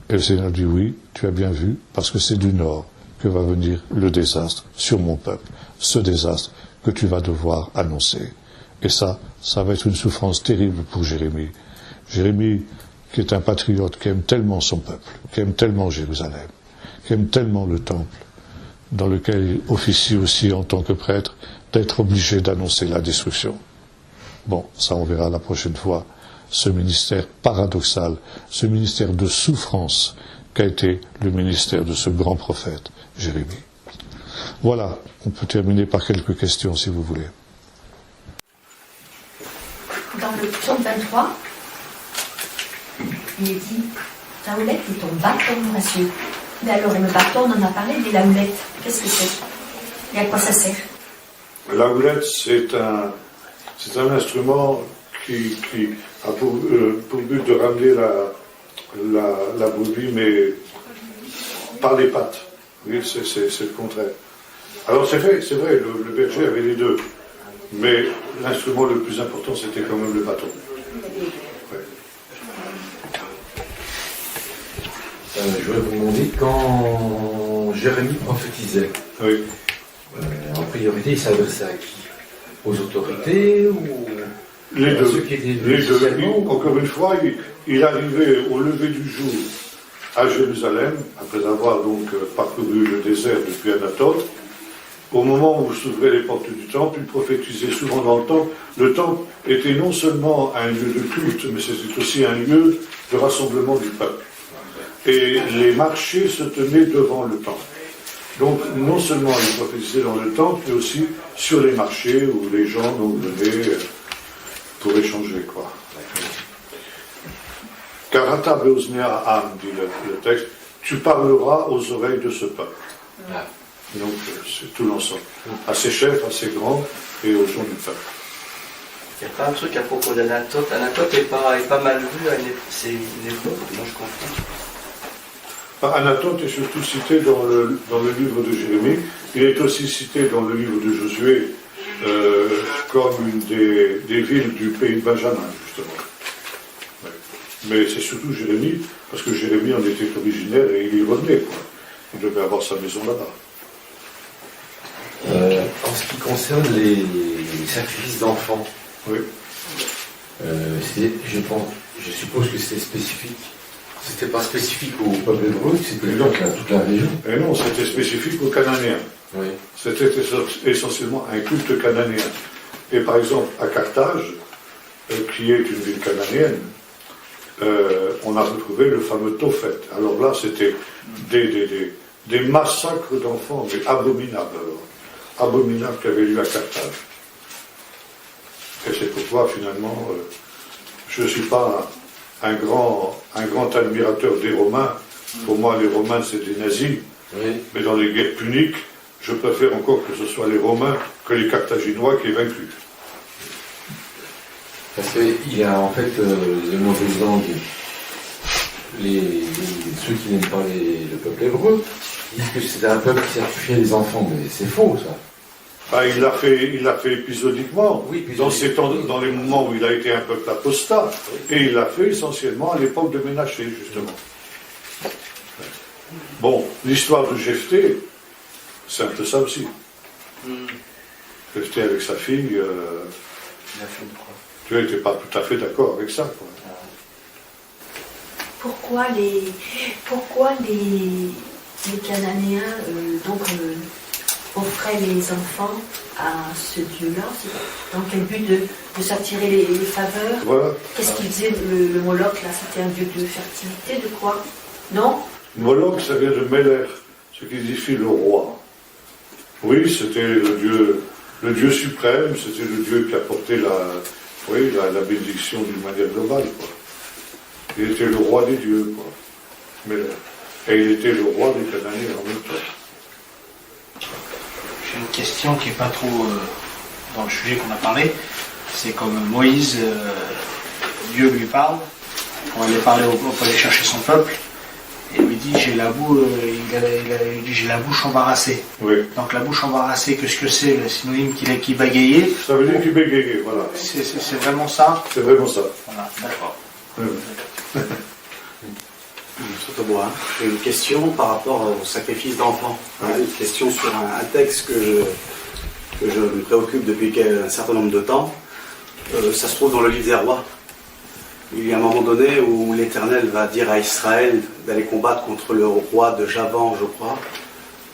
Et le Seigneur dit, oui, tu as bien vu, parce que c'est du nord que va venir le désastre sur mon peuple, ce désastre que tu vas devoir annoncer. Et ça va être une souffrance terrible pour Jérémie. Jérémie, qui est un patriote, qui aime tellement son peuple, qui aime tellement Jérusalem, qui aime tellement le temple, dans lequel il officie aussi en tant que prêtre, d'être obligé d'annoncer la destruction. Bon, ça on verra la prochaine fois, ce ministère paradoxal, ce ministère de souffrance qu'a été le ministère de ce grand prophète, Jérémie. Voilà, on peut terminer par quelques questions si vous voulez. Dans le psaume 23, il est dit « Ta houlette est ton bâton, monsieur. » Mais alors, le bâton, on en a parlé, mais la houlette, qu'est-ce que c'est? Et à quoi ça sert? La houlette, c'est un instrument qui a pour but de ramener la brebis, mais par les pattes. Oui, c'est le contraire. Alors c'est vrai, le berger avait les deux, mais l'instrument le plus important, c'était quand même le bâton. Ouais. Je voudrais vous demander, quand Jérémie prophétisait, oui. En priorité, il s'adressait à qui? Aux autorités ou les à deux. Ceux qui étaient Les deux. Encore une fois, il arrivait au lever du jour à Jérusalem, après avoir donc parcouru le désert depuis Anatote. Au moment où s'ouvraient les portes du temple, il prophétisait souvent dans le temple. Le temple était non seulement un lieu de culte, mais c'était aussi un lieu de rassemblement du peuple. Et les marchés se tenaient devant le temple. Donc, non seulement il prophétisait dans le temple, mais aussi sur les marchés où les gens donc venaient pour échanger, quoi. Karata beoznea am, dit le texte, tu parleras aux oreilles de ce peuple. Ah. Donc c'est tout l'ensemble, à ses chefs, à ses grands et aux gens du peuple. Il n'y a pas un truc à propos d'Anatote. Anatote n'est pas mal vu, c'est une époque, moi je comprends. Anatote est surtout cité dans le livre de Jérémie. Il est aussi cité dans le livre de Josué comme une des villes du pays de Benjamin, justement. Ouais. Mais c'est surtout Jérémie, parce que Jérémie en était originaire et il y revenait, quoi. Il devait avoir sa maison là-bas. En ce qui concerne les sacrifices d'enfants, Oui. Je suppose que c'était spécifique. C'était pas spécifique au peuple hébreu, c'était donc à toute la région. Et non, c'était spécifique aux Cananéens. Oui. C'était essentiellement un culte cananéen. Et par exemple, à Carthage, qui est une ville cananéenne, on a retrouvé le fameux Tophet. Alors là, c'était des massacres d'enfants, mais abominables. Abominables qui avaient lieu à Carthage. Et c'est pourquoi, finalement, je ne suis pas un grand admirateur des Romains. Pour moi, les Romains, c'est des nazis. Oui. Mais dans les guerres puniques, je préfère encore que ce soit les Romains que les Carthaginois qui aient vaincu. Parce qu'il y a en fait les mauvaises langues, ceux qui n'aiment pas le peuple hébreu, disent que c'était un peuple qui sacrifiait les enfants, mais c'est faux ça. Ah, il l'a fait épisodiquement, Oui, dans les moments où il a été un peuple apostat, et il l'a fait essentiellement à l'époque de Ménaché, justement. Bon, l'histoire de Jephthé, c'est un peu ça aussi. Jephthé avec sa fille, Il a fait une croix. tu n'étais pas tout à fait d'accord avec ça, quoi. Pourquoi les Cananéens offraient les enfants à ce Dieu-là? Dans quel but de s'attirer les faveurs? Voilà. Qu'est-ce qu'il faisait le Moloch là? C'était un dieu de fertilité, de quoi? Non? Moloch, ça vient de Meller, ce qui signifie le roi. Oui, c'était le dieu suprême, c'était le dieu qui apportait la bénédiction d'une manière globale, quoi. Il était le roi des dieux, quoi. Meller. Et il était le roi des Cananéens en même temps. J'ai une question qui n'est pas trop dans le sujet qu'on a parlé. C'est comme Moïse, Dieu lui parle pour aller chercher son peuple. Et il lui dit j'ai la bouche embarrassée. Oui. Donc la bouche embarrassée, qu'est-ce que c'est? Le synonyme qui bégayait. Ça veut dire qu'il bégayait, voilà. C'est vraiment ça? C'est vraiment ça. Voilà, d'accord. Oui. Sotobois, j'ai une question par rapport au sacrifice d'enfants. Une question sur un texte que je me préoccupe depuis un certain nombre de temps. Ça se trouve dans le livre des rois. Il y a un moment donné où l'Éternel va dire à Israël d'aller combattre contre le roi de Javan, je crois.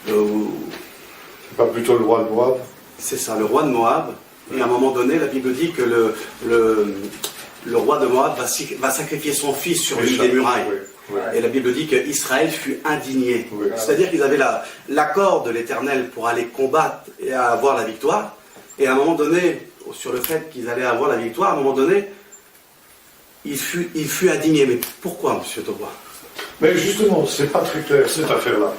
C'est pas plutôt le roi de Moab? C'est ça, le roi de Moab. Et à un moment donné, la Bible dit que le roi de Moab va sacrifier son fils sur l'île des murailles. Oui. Oui. Et la Bible dit qu'Israël fut indigné. Oui. C'est-à-dire qu'ils avaient l'accord de l'Éternel pour aller combattre et avoir la victoire. Et à un moment donné, sur le fait qu'ils allaient avoir la victoire, à un moment donné, il fut indigné. Mais pourquoi, M. Taubois? Mais justement, c'est pas très clair, cette affaire-là.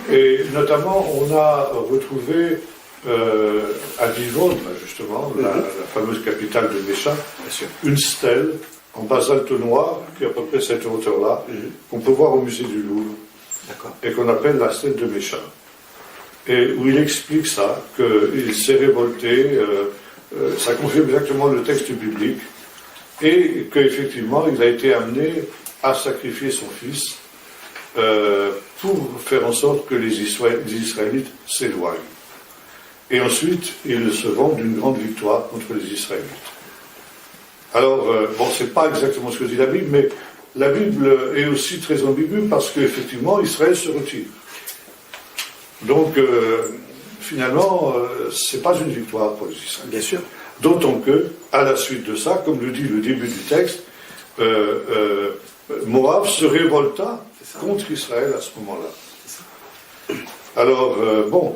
Et notamment, on a retrouvé à Divonne, justement, la fameuse capitale de Mécha, une stèle en basalte noir, qui est à peu près cette hauteur-là, qu'on peut voir au musée du Louvre, et qu'on appelle la stèle de Mécha. Et où il explique ça, qu'il s'est révolté, ça confirme exactement le texte biblique, et qu'effectivement, il a été amené à sacrifier son fils pour faire en sorte que les Israélites s'éloignent. Et ensuite, il se vend d'une grande victoire contre les Israélites. Alors, bon, c'est pas exactement ce que dit la Bible, mais la Bible est aussi très ambiguë parce qu'effectivement, Israël se retire. Donc, finalement, c'est pas une victoire pour les Israélites. Bien sûr. D'autant que, à la suite de ça, comme le dit le début du texte, Moab se révolta contre Israël à ce moment-là. Alors, bon,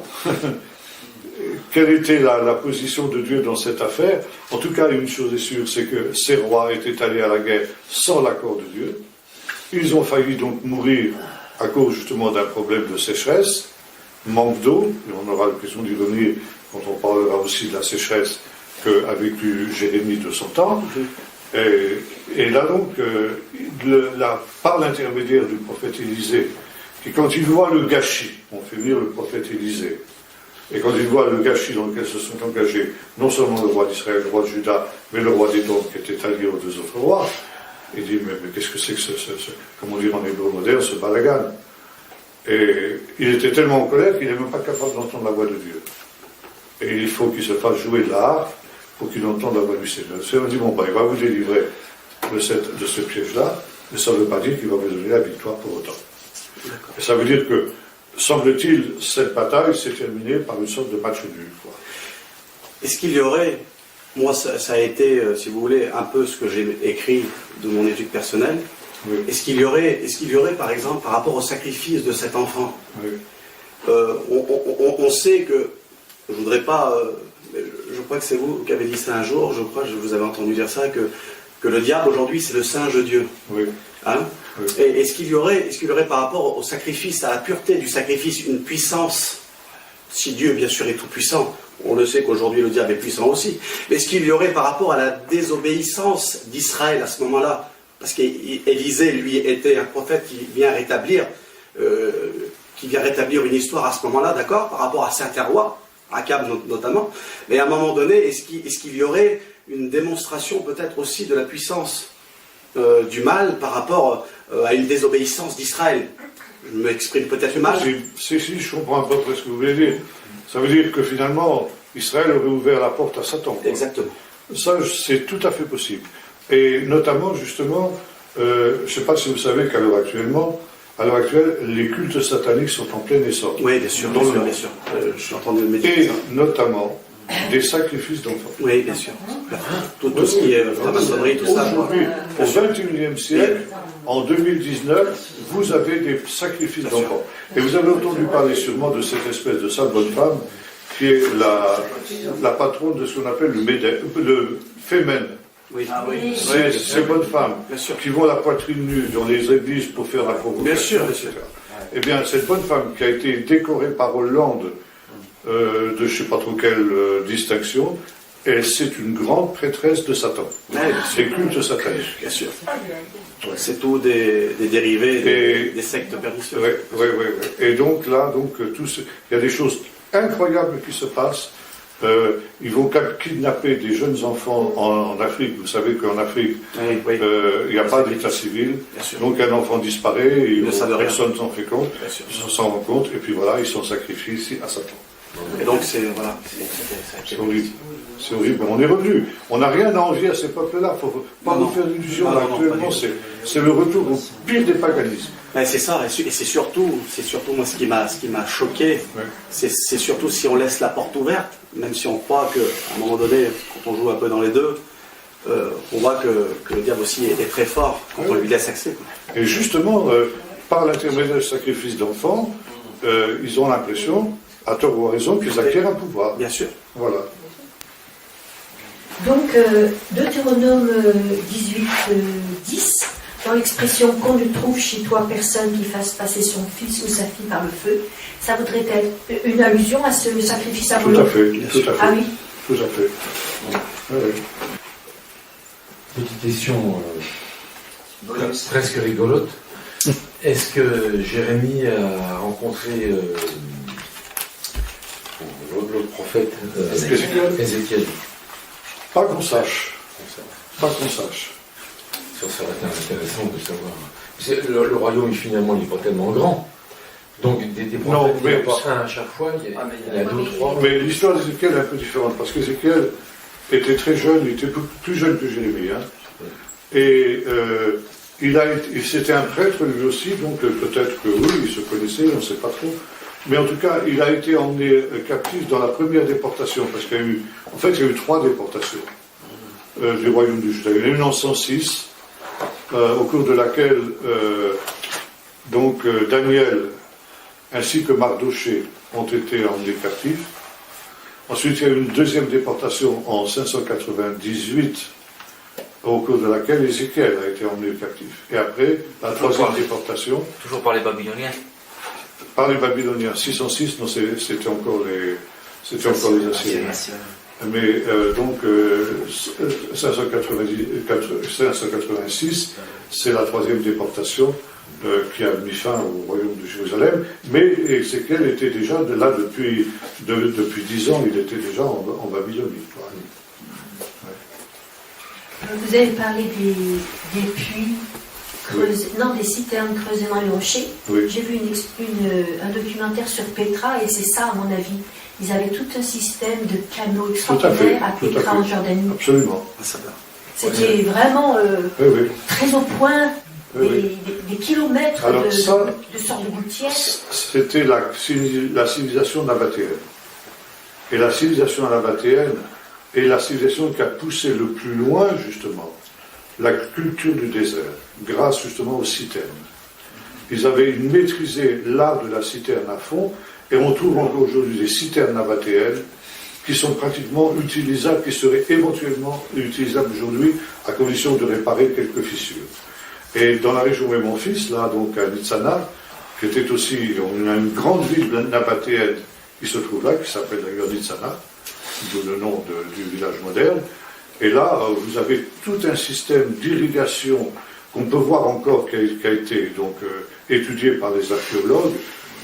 quelle était la position de Dieu dans cette affaire. En tout cas, une chose est sûre, c'est que ces rois étaient allés à la guerre sans l'accord de Dieu. Ils ont failli donc mourir à cause justement d'un problème de sécheresse, manque d'eau, et on aura l'occasion d'y revenir quand on parlera aussi de la sécheresse qu'a vécu Jérémie de son temps. Et là donc, par l'intermédiaire du prophète Élisée, qui quand il voit le gâchis, on fait venir le prophète Élisée, et quand il voit le gâchis dans lequel se sont engagés non seulement le roi d'Israël, le roi de Juda, mais le roi d'Édom qui était allié aux deux autres rois, il dit, mais qu'est-ce que c'est que comme on dit en hébreu moderne, ce balagan? Et il était tellement en colère qu'il n'est même pas capable d'entendre la voix de Dieu. Et il faut qu'il se fasse jouer de la harpe pour qu'il entende la voix du Seigneur. Le Seigneur dit, bon, il va vous délivrer de ce piège-là, mais ça ne veut pas dire qu'il va vous donner la victoire pour autant. Et ça veut dire que, semble-t-il, cette bataille s'est terminée par une sorte de match nul, quoi. Est-ce qu'il y aurait, moi ça a été, si vous voulez, un peu ce que j'ai écrit de mon étude personnelle, oui. Est-ce qu'il y aurait, par exemple, par rapport au sacrifice de cet enfant, oui. On sait que, je voudrais pas, je crois que c'est vous qui avez dit ça un jour, je crois que je vous avais entendu dire ça, que le diable aujourd'hui c'est le singe de Dieu. Oui. Hein? Oui. Et est-ce qu'il y aurait par rapport au sacrifice, à la pureté du sacrifice, une puissance, si Dieu bien sûr est tout puissant, on le sait qu'aujourd'hui le diable est puissant aussi, mais est-ce qu'il y aurait par rapport à la désobéissance d'Israël à ce moment-là, parce qu'Élisée lui était un prophète qui vient rétablir une histoire à ce moment-là, d'accord, par rapport à certains rois, Akab notamment, mais à un moment donné, est-ce qu'il y aurait une démonstration peut-être aussi de la puissance du mal par rapport à une désobéissance d'Israël? Je m'exprime peut-être mal. Si, je comprends un peu ce que vous voulez dire. Ça veut dire que finalement, Israël aurait ouvert la porte à Satan, quoi. Exactement. Ça, c'est tout à fait possible. Et notamment, justement, je ne sais pas si vous savez qu'à l'heure actuelle, les cultes sataniques sont en plein essor. Oui, bien sûr, bien sûr. Je suis en train de le mettre. Et notamment, des sacrifices d'enfants. Oui, bien sûr. Tout ce qui est la maçonnerie, tout ça. Aujourd'hui, au XXIe siècle, en 2019, vous avez des sacrifices d'enfants. Et vous avez entendu parler sûrement de cette espèce de sale bonne femme qui est la patronne de ce qu'on appelle le fémène. Oui. Ah, oui. Ces bonnes femmes qui vont la poitrine nue dans les églises pour faire la provocation, etc. Eh bien, cette bonne femme qui a été décorée par Hollande de je ne sais pas trop quelle distinction, c'est une grande prêtresse de Satan. C'est culte satanique. Bien sûr. C'est tout des dérivés des sectes pernicieuses. Oui. Et donc là, il y a des choses incroyables qui se passent. Ils vont kidnapper des jeunes enfants en Afrique. Vous savez qu'en Afrique, il n'y a pas d'état civil. Donc un enfant disparaît, personne s'en fait compte, s'en rend compte, et puis voilà, ils sont sacrifiés ici à Satan. Et donc c'est horrible. C'est horrible. On est revenu. On n'a rien à envier à ces peuples-là. Il ne faut pas nous faire d'illusions. Actuellement, c'est le retour au pire des paganismes. C'est ça, et c'est surtout moi ce qui m'a choqué, c'est surtout si on laisse la porte ouverte, même si on croit qu'à un moment donné, quand on joue un peu dans les deux, on voit que le diable aussi est très fort quand on lui laisse accès. Et justement, par l'intermédiaire du sacrifice d'enfants, ils ont l'impression, à tort ou à raison, qu'ils acquièrent un pouvoir. Bien sûr. Voilà. Donc, Deutéronome 18, 10, dans l'expression « qu'on ne trouve chez toi personne qui fasse passer son fils ou sa fille par le feu », ça voudrait être une allusion à ce sacrifice à Moloch. Tout à fait. Ah oui. Tout à fait. Oui. Petite question presque rigolote. Est-ce que Jérémie a rencontré l'autre prophète Ézéchiel? Pas qu'on sache. Pas qu'on sache. Ça serait intéressant de savoir. Le royaume, finalement, il n'est pas tellement grand. Donc, des prophètes, il n'y a pas un à chaque fois, il y a deux ou trois. Mais l'histoire d'Ézéchiel est un peu différente, parce qu'Ézéchiel était très jeune, il était plus jeune que Jérémie. Et c'était un prêtre lui aussi, donc peut-être que oui, il se connaissait, on ne sait pas trop. Mais en tout cas, il a été emmené captif dans la première déportation, parce qu'il y a eu, en fait, il y a eu 3 déportations du royaume du Juda. Il y en a une en 106, au cours de laquelle Daniel ainsi que Mardoché ont été emmenés captifs. Ensuite, il y a eu une deuxième déportation en 598, au cours de laquelle Ézéchiel a été emmené captif. Et après, la troisième déportation. Toujours par les Babyloniens. Par les Babyloniens. 606, non, c'était encore les Assyriens. Mais donc, 586, c'est la troisième déportation qui a mis fin au royaume de Jérusalem. Mais Ézéchiel était déjà là depuis 10 ans, il était déjà en Babylonie. Vous avez parlé des puits creusés, non, des citernes creusées dans les rochers. Oui. J'ai vu un documentaire sur Petra et c'est ça, à mon avis. Ils avaient tout un système de canaux extraordinaires à Petra en Jordanie. Absolument. C'était vraiment très au point, des kilomètres alors, de sortes de gouttières. C'était la civilisation nabatéenne. Et la civilisation nabatéenne est la civilisation qui a poussé le plus loin, justement, la culture du désert, grâce justement aux citernes. Ils avaient maîtrisé l'art de la citerne à fond, et on trouve encore aujourd'hui des citernes nabatéennes qui sont pratiquement utilisables, qui seraient éventuellement utilisables aujourd'hui, à condition de réparer quelques fissures. Et dans la région où est mon fils, là, donc à Nitzana, qui était aussi, on a une grande ville nabatéenne qui se trouve là, qui s'appelle d'ailleurs Nitzana, d'où le nom du village moderne. Et là, vous avez tout un système d'irrigation qu'on peut voir encore, qui a été donc étudié par les archéologues,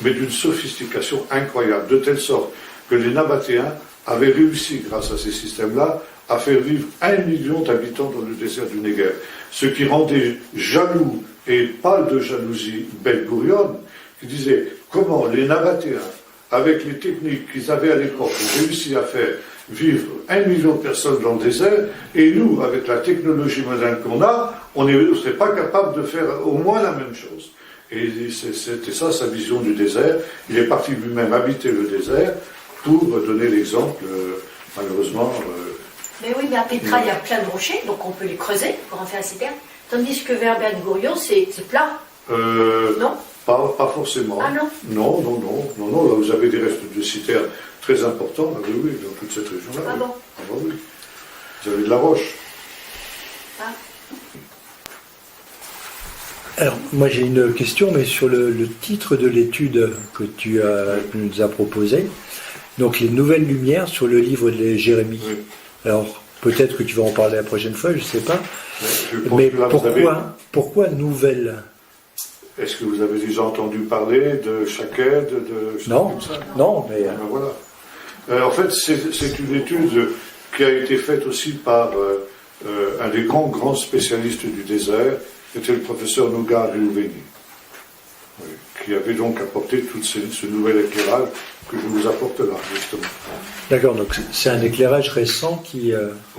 mais d'une sophistication incroyable, de telle sorte que les Nabatéens avaient réussi, grâce à ces systèmes-là, à faire vivre 1 million d'habitants dans le désert du Néguev. Ce qui rendait jaloux, et pas de jalousie, Ben Gurion, qui disait comment les Nabatéens, avec les techniques qu'ils avaient à l'époque, ont réussi à faire vivre 1 million de personnes dans le désert, et nous, avec la technologie moderne qu'on a, on ne serait pas capable de faire au moins la même chose. Et c'était ça sa vision du désert. Il est parti lui-même habiter le désert pour donner l'exemple, malheureusement. Mais oui, mais à Petra, il y a plein de rochers, donc on peut les creuser pour en faire la citerne. Tandis que vers Ben Gurion, c'est plat. Non. Pas forcément. Ah non. Non. Là, vous avez des restes de citernes très importants, là, oui, dans toute cette région-là. Ah bon. Ah bah oui. Vous avez de la roche. Ah. Alors, moi j'ai une question, mais sur le titre de l'étude que tu nous as proposé, donc les nouvelles lumières sur le livre de Jérémie. Oui. Alors, peut-être que tu vas en parler la prochaine fois, je ne sais pas. Mais pourquoi nouvelles? Est-ce que vous avez déjà entendu parler de Shaked, Non, mais... Ben voilà. En fait, c'est une étude qui a été faite aussi par un des grands spécialistes du désert, qui était le professeur Noga Reuvéni, qui avait donc apporté tout ce nouvel éclairage que je vous apporte là, justement. D'accord, donc c'est un éclairage récent qui...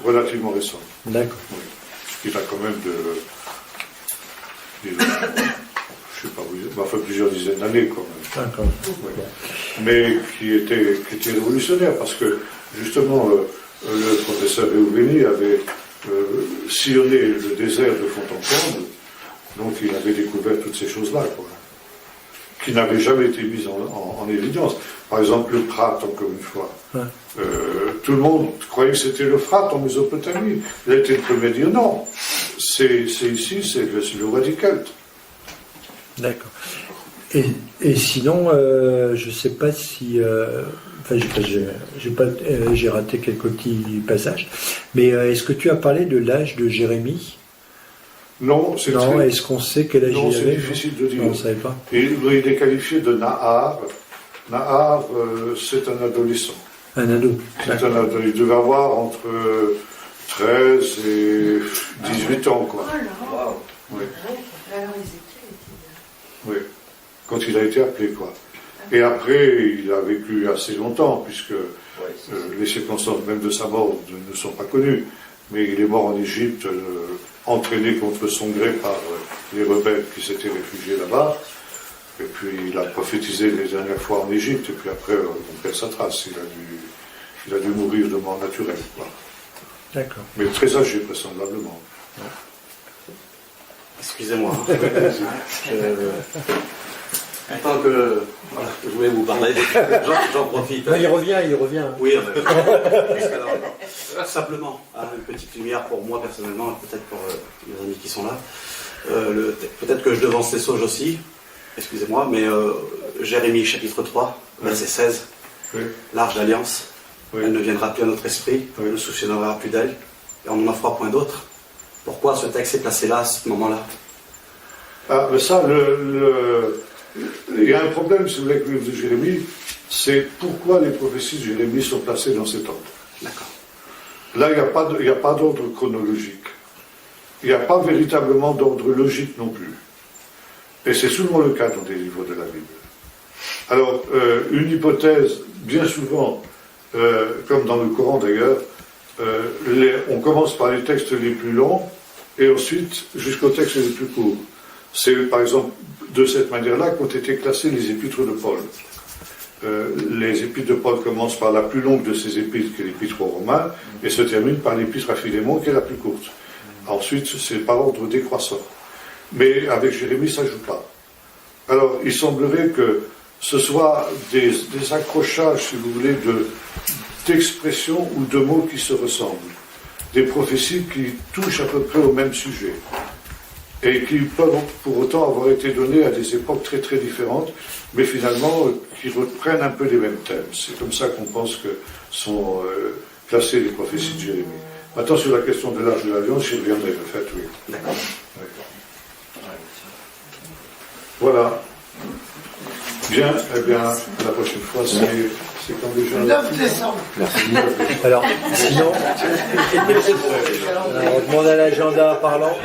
Relativement récent. D'accord. Oui. Il a quand même je sais pas, enfin plusieurs dizaines d'années quand même. D'accord. Oui. Mais qui était révolutionnaire, parce que justement le professeur Reuvéni avait sillonné le désert de fond en comble, donc il avait découvert toutes ces choses-là, qui n'avaient jamais été mises en évidence. Par exemple, le Prat, encore une fois. Ouais. Tout le monde croyait que c'était le Prat en Mésopotamie. Il a été le premier à dire non. C'est ici, c'est le roi des Celtes. D'accord. Et sinon, je ne sais pas si... j'ai raté quelques petits passages. Mais est-ce que tu as parlé de l'âge de Jérémie? Non, est-ce qu'on sait quel âge il avait? C'est difficile de dire. Non, on ne savait pas. Il est qualifié de Nahar. Nahar, c'est un adolescent. Un ado. C'est un ado. Il devait avoir entre 13 et 18 ans, quoi. Wow. Oui. Oui. Quand il a été appelé, quoi. Et après, il a vécu assez longtemps, puisque les circonstances même de sa mort ne sont pas connues. Mais il est mort en Égypte, entraîné contre son gré par les rebelles qui s'étaient réfugiés là-bas. Et puis il a prophétisé les dernières fois en Égypte, et puis après on perd sa trace. Il a dû mourir de mort naturelle, quoi. D'accord. Mais très âgé, vraisemblablement. Excusez-moi. Tant que voilà, je voulais vous parler, j'en profite. Non, il revient. Oui, simplement, une petite lumière pour moi personnellement, peut-être pour les amis qui sont là. Peut-être que je devance les sauges aussi, excusez-moi, mais Jérémie chapitre 3, verset 16, l'arche d'alliance, elle ne viendra plus à notre esprit, on ne se souviendra plus d'elle, et on n'en fera point d'autre. Pourquoi ce texte est placé là, à ce moment-là? Ah, mais ça, il y a un problème, si vous voulez, avec le livre de Jérémie, c'est pourquoi les prophéties de Jérémie sont placées dans cet ordre. D'accord. Là, il n'y a pas d'ordre chronologique. Il n'y a pas véritablement d'ordre logique non plus. Et c'est souvent le cas dans des livres de la Bible. Alors, une hypothèse, bien souvent, comme dans le Coran d'ailleurs, on commence par les textes les plus longs et ensuite jusqu'aux textes les plus courts. C'est par exemple de cette manière-là qu'ont été classées les épîtres de Paul. Les épîtres de Paul commencent par la plus longue de ces épîtres, qui est l'épître aux Romains, et se terminent par l'épître à Philémon, qui est la plus courte. Ensuite, c'est par ordre décroissant. Mais avec Jérémie, ça ne joue pas. Alors, il semblerait que ce soit des accrochages, si vous voulez, d'expressions ou de mots qui se ressemblent. Des prophéties qui touchent à peu près au même sujet. Et qui peuvent pour autant avoir été données à des époques très très différentes, mais finalement qui reprennent un peu les mêmes thèmes. C'est comme ça qu'on pense que sont classées les prophéties de Jérémie. Maintenant, sur la question de l'âge de l'alliance, j'y reviendrai, en fait, oui. D'accord. Voilà. Bien, eh bien, la prochaine fois, c'est quand déjà... 9 décembre. Merci. Alors, sinon, on demande à l'agenda parlant.